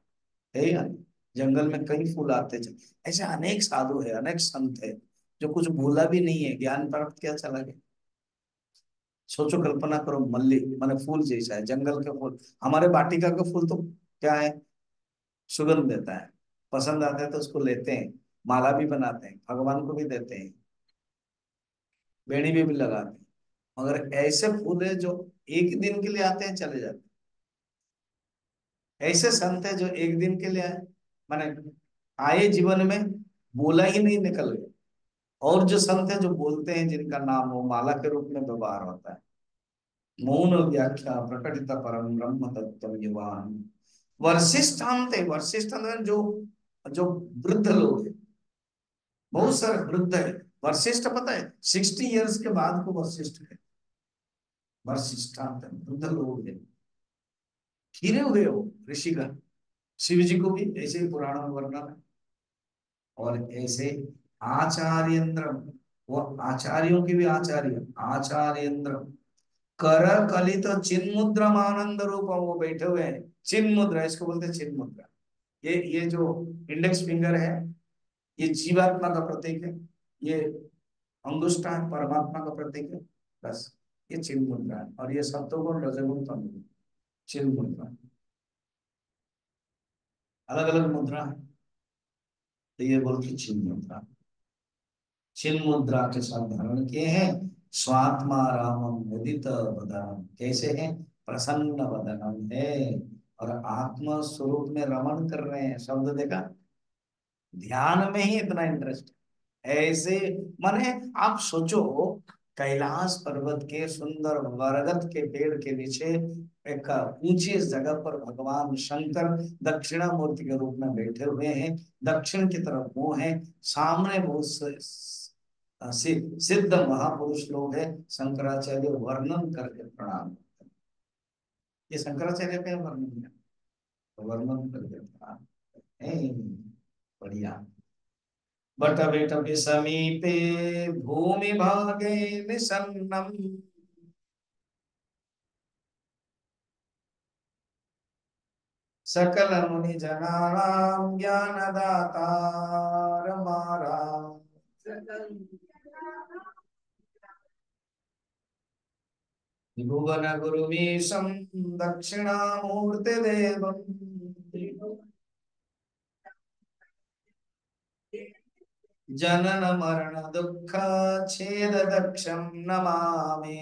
है या नहीं? जंगल में कई फूल आते चले, ऐसे अनेक साधु है, अनेक संत है, जो कुछ भूला भी नहीं है, ज्ञान प्राप्त क्या चला गया। सोचो, कल्पना करो, मल्ली माने फूल जैसा है, जंगल के फूल। हमारे वाटिका का फूल तो क्या है, सुगंध देता है, पसंद आता है तो उसको लेते हैं, माला भी बनाते हैं, भगवान को भी देते हैं, बेड़ी भी लगाते हैं। मगर ऐसे फूल है जो एक दिन के लिए आते हैं चले जाते हैं। ऐसे संत है जो एक दिन के लिए आए, माने आए जीवन में, बोला ही नहीं, निकल गए। और जो संत है जो बोलते हैं, जिनका नाम वो माला के रूप में व्यवहार होता है। मौन व्याख्या प्रकटित परम ब्रह्म तत्व युवान वर्षिष्ठान्ते। वर्षिष्ठान्त जो जो वृद्ध लोग हैं, बहुत सारे वृद्ध है। वशिष्ठ पता है 60 इयर्स के बाद को वशिष्ठ है। वशिष्ठान्त वृद्ध लोग हैं, घिरे हुए हो ऋषिगण। शिव जी को भी ऐसे ही पुराणों में वर्णन है। और ऐसे आचार्येंद्र, वो आचार्यों के भी आचार्य, आचार्येंद्र कर कलित चिन्मुद्रा आनंद रूप, वो बैठे हुए हैं। चिन्ह मुद्रा, इसको बोलते हैं चिन्ह मुद्रा। ये जो इंडेक्स फिंगर है, ये जीवात्मा का प्रतीक है। ये अंगुष्ठा है परमात्मा का प्रतीक है। बस ये चिन्ह मुद्रा है। और ये सत्वगुण रजोगुण तमोगुण, चिन्ह मुद्रा, अलग अलग मुद्रा है। तो ये बोलते चिन्ह मुद्रा। चिन्ह मुद्रा के साथ धारण किए हैं। स्वात्मा रामम मुदित बदनम, कैसे हैं? प्रसन्न बदनम है। और आत्मा स्वरूप में रमण कर रहे हैं। शब्द देखा, ध्यान में ही इतना इंटरेस्ट ऐसे। माने आप सोचो, कैलाश पर्वत के सुंदर बरगद के पेड़ के नीचे एक ऊंची जगह पर भगवान शंकर दक्षिणामूर्ति के रूप में बैठे हुए हैं। दक्षिण की तरफ मुंह है, सामने बहुत सिद्ध महापुरुष लोग हैं। शंकराचार्य वर्णन करके प्रणाम, ये शंकराचार्य का वर्णन है, वर्णन करके प्रणाम है। बढ़िया। बटविटपि समीपे भूमि भागे निसन्नम सकल मुनि जनानां ज्ञानदातार मारा भुवन गुरुमीशं दक्षिणामूर्ति देवम् जनन मरण दुःख छेद दक्षं नमामि।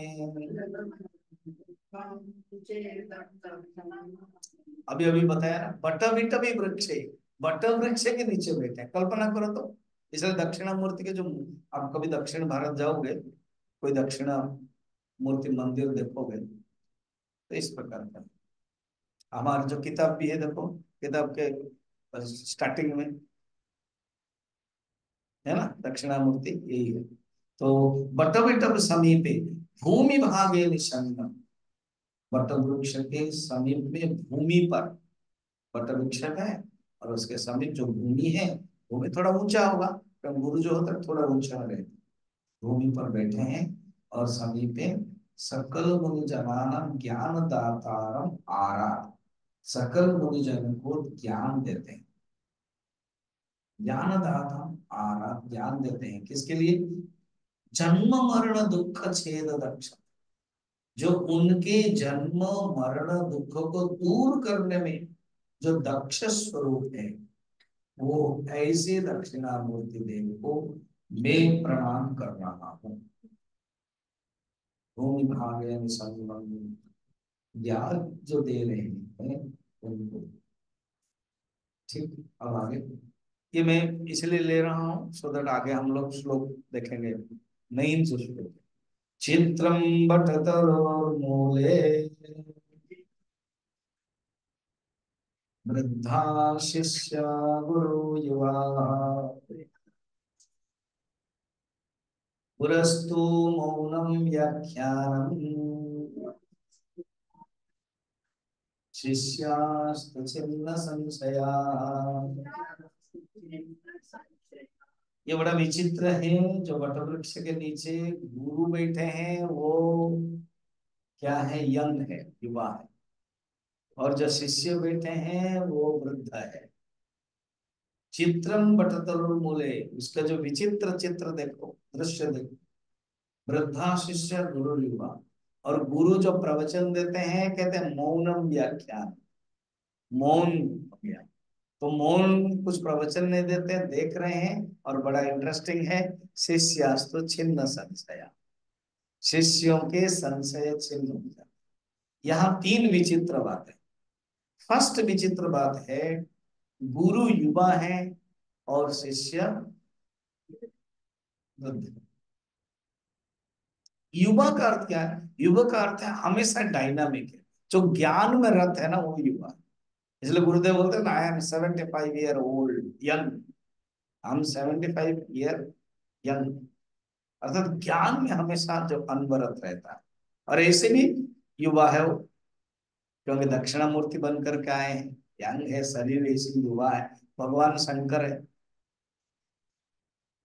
अभी अभी बताया ना, बटविटपि वृक्षे, बट वृक्ष के नीचे बैठे हैं। कल्पना करो तो। इसलिए दक्षिणामूर्ति के जो, आप कभी दक्षिण भारत जाओगे, कोई दक्षिणा मूर्ति मंदिर देखोगे, तो इस प्रकार का। हमारी जो किताब भी है देखो, किताब के स्टार्टिंग में है ना, दक्षिणामूर्ति यही है। तो बटविटप समीपे भूमि भागे निषन्न, बट वृक्ष के समीप में भूमि पर, बट वृक्ष है और उसके समीप जो भूमि है, भूमि थोड़ा ऊंचा होगा, क्योंकि गुरु जो होता है थोड़ा ऊंचा रहे, भूमि पर बैठे हैं। और समीपे सकल मुनि जनानम ज्ञान दातारम आरा, सकल मुनि जन को ज्ञान देते हैं। ज्ञान दाता आरा, ज्ञान देते हैं किसके लिए? जन्म मरण दुख छेद दक्ष, जो उनके जन्म मरण दुख को दूर करने में जो दक्ष स्वरूप है, वो ऐसे दक्षिणामूर्ति देव को मैं प्रणाम कर रहा हूँ। भूमि भागे संबंध, ज्ञान जो दे रहे हैं उनको। ठीक, अब आगे, ये मैं इसलिए ले रहा हूँ सो दैट आगे हम लोग श्लोक देखेंगे। नहीं श्लोक, चित्रम बटतरोर्मूले वृद्धा शिष्य गुरु युवा पुरस्तु मौनम व्याख्यानम शिष्यास्तु छिन्न संशया। ये बड़ा विचित्र है। जो वटवृक्ष के नीचे गुरु बैठे हैं वो क्या है? यंग है, युवा है। और जो शिष्य बैठे हैं वो वृद्ध है। चित्रम बटतरुर्मूले, उसका जो विचित्र चित्र देखो, दृश्य देखो। वृद्धा शिष्य गुरु युवा, और गुरु जो प्रवचन देते हैं कहते हैं मौनम व्याख्यान, मौन हो गया। तो मौन कुछ प्रवचन नहीं देते, देख रहे हैं। और बड़ा इंटरेस्टिंग है, शिष्यास्तु छिन्न संशया, शिष्यों के संशय छिन्न हो जाते। यहाँ तीन विचित्र बात है। फर्स्ट विचित्र बात है, गुरु युवा है और शिष्य वृद्ध। युवा का अर्थ क्या है? युवा का अर्थ है हमेशा डायनामिक है, जो ज्ञान में रत है ना, वो युवा है। इसलिए गुरुदेव बोलते हैं ना, I am 75 year old young. हम 75 ईयर यंग, अर्थात ज्ञान में हमेशा जो अनवरत रहता है। और ऐसे भी युवा है वो, क्योंकि दक्षिणामूर्ति बन करके आए हैं, यंग है, शरीर ऐसी युवा है, भगवान शंकर है,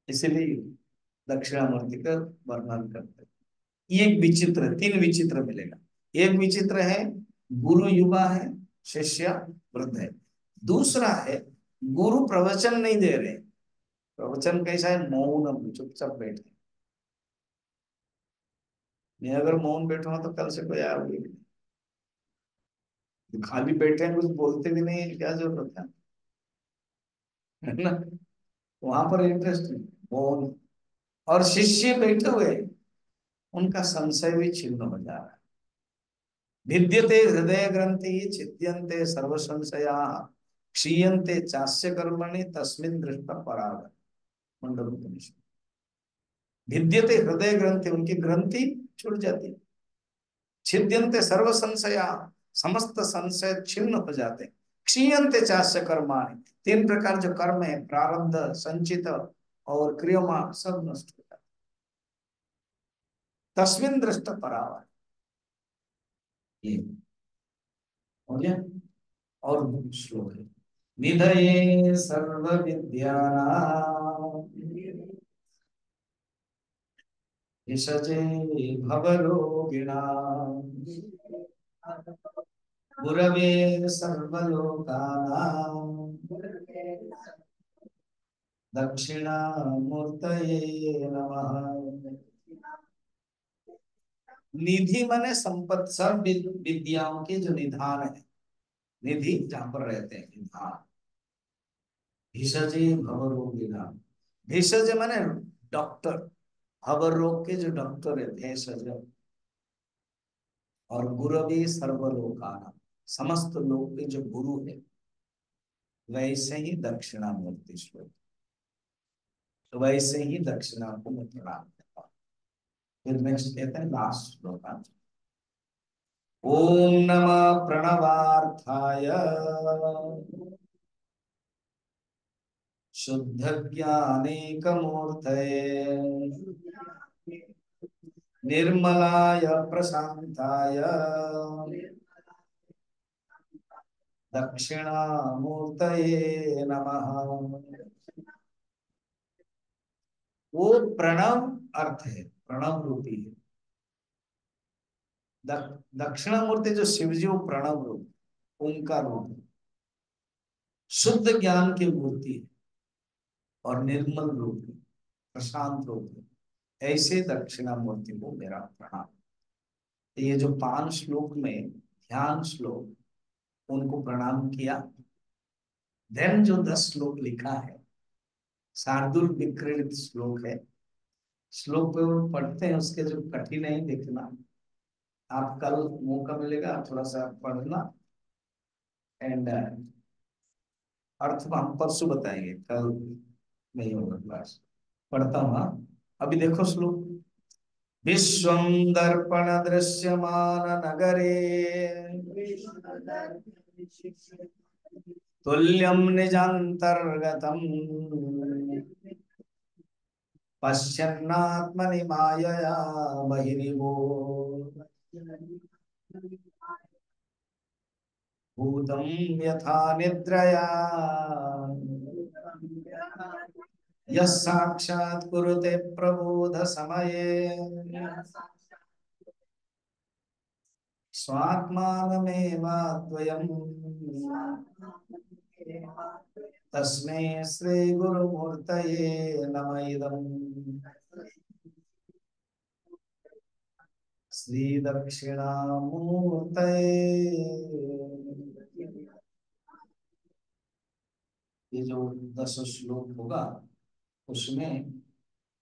इसीलिए दक्षिणामूर्ति का वर्णन करते हैं। ये एक विचित्र है, तीन विचित्र मिलेगा। एक विचित्र है, गुरु युवा है, शिष्य वृद्ध है। दूसरा है, गुरु प्रवचन नहीं दे रहे। प्रवचन कैसा है? मौन, चुपचाप बैठे। मैं अगर मौन बैठूंगा तो कल से कोई आया भी नहीं। खाली बैठे हैं, कुछ बोलते भी नहीं है, क्या जरूरत है ना? वहां पर इंटरेस्ट नहीं, मौन। और शिष्य बैठे हुए हैं, उनका संशय भी छिन्न हो जा रहा है। भिद्यते हृदय ग्रंथि छिद्यन्ते सर्व संशया, क्षीयन्ते चास्य कर्मणि तस्मिन् दृष्ट पराग। मंडलोपनिषद। भिद्यते हृदय ग्रंथि, उनकी ग्रंथि छूट जाती। छिद्यन्ते सर्व संशया, समस्त संशय छिन्न हो जाते। क्षीयन्ते चास्य कर्माणि, तीन प्रकार जो कर्म है, प्रारब्ध, संचित और क्रियमा, सब नष्ट हो जाते। तस्मिन् दृष्ट पराग, ये हो गया। और श्लोक है, निधये सर्व विद्यानां विसजे भवरोगिणां गुरवे सर्वलोकानां दक्षिणामूर्तये नमः। निधि माने संपत्ति, सब विद्याओं के जो निधान है, निधि जहां पर रहते हैं, निधान। भिषजे भवरोगिणां, भेषज माने डॉक्टर, भवर रोग के जो डॉक्टर है भेषज। और गुरवे सर्वलोकाना, समस्त लोक के जो गुरु है। वैसे ही दक्षिणामूर्ति श्लोक, तो वैसे ही दक्षिणा को मैं प्रणाम करता हूं। फिर नेक्स्ट कहते हैं लास्ट श्लोक, ओम नमः प्रणवार्थाय शुद्ध ज्ञानेकमूर्तये निर्मलाय प्रशांताय दक्षिणामूर्तये नमः। वो प्रणव अर्थ है, प्रणव रूपी है। दक्षिणामूर्ति जो शिवजी, वो प्रणव रूप, ओंकार रूप है, शुद्ध ज्ञान की मूर्ति है और निर्मल रूप है, प्रशांत रूप है। ऐसे दक्षिणामूर्ति को मेरा प्रणाम। तो ये जो 5 श्लोक में ध्यान श्लोक, उनको प्रणाम किया। देन जो 10 श्लोक लिखा है, शार्दुल विक्रीडित श्लोक है। श्लोक पे वो पढ़ते हैं, उसके जो कठिन है लिखना। आप कल मौका मिलेगा, थोड़ा सा पढ़ना। एंड अर्थ हम परसों बताएंगे, कल नहीं होगा क्लास। पढ़ता हूँ, हाँ। अभी देखो श्लोक, विश्वं दर्पण दृश्यमान नगरे तुल्यं निजान्तर्गतम् पश्यन्नात्मनि मायया बहिरिवो भूतं यथा निद्रया यः साक्षात् कुरुते प्रबोध समये स्वात्मानमेवाद्वयम् तस्मै श्री गुरुमूर्तये नमः इदम्। श्री दक्षिणामूर्तये। ये जो 10 श्लोक होगा, उसमें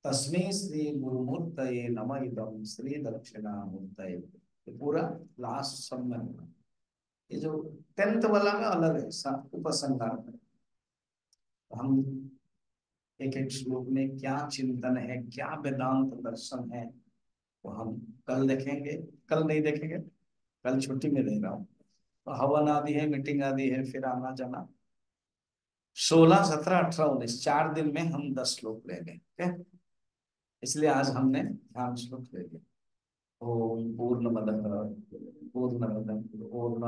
तस्मै श्री गुरुमूर्तये नमः इदं श्री दक्षिणामूर्तये। ये पूरा लास्ट सब में होगा। ये जो 10th वाला में अलग है, उपसंहार में हम एक एक श्लोक में क्या चिंतन है, क्या वेदांत दर्शन है, वो हम कल देखेंगे। कल नहीं देखेंगे, कल छुट्टी में रह रहा हूँ, तो हवन आदि है, मीटिंग आदि है, फिर आना जाना। 16, 17, 18, 19 4 दिन में हम 10 श्लोक ले गए, ठीक है। इसलिए आज हमने ध्यान श्लोक ले लिया। ओम पूर्ण मद पूर्ण पूर्ण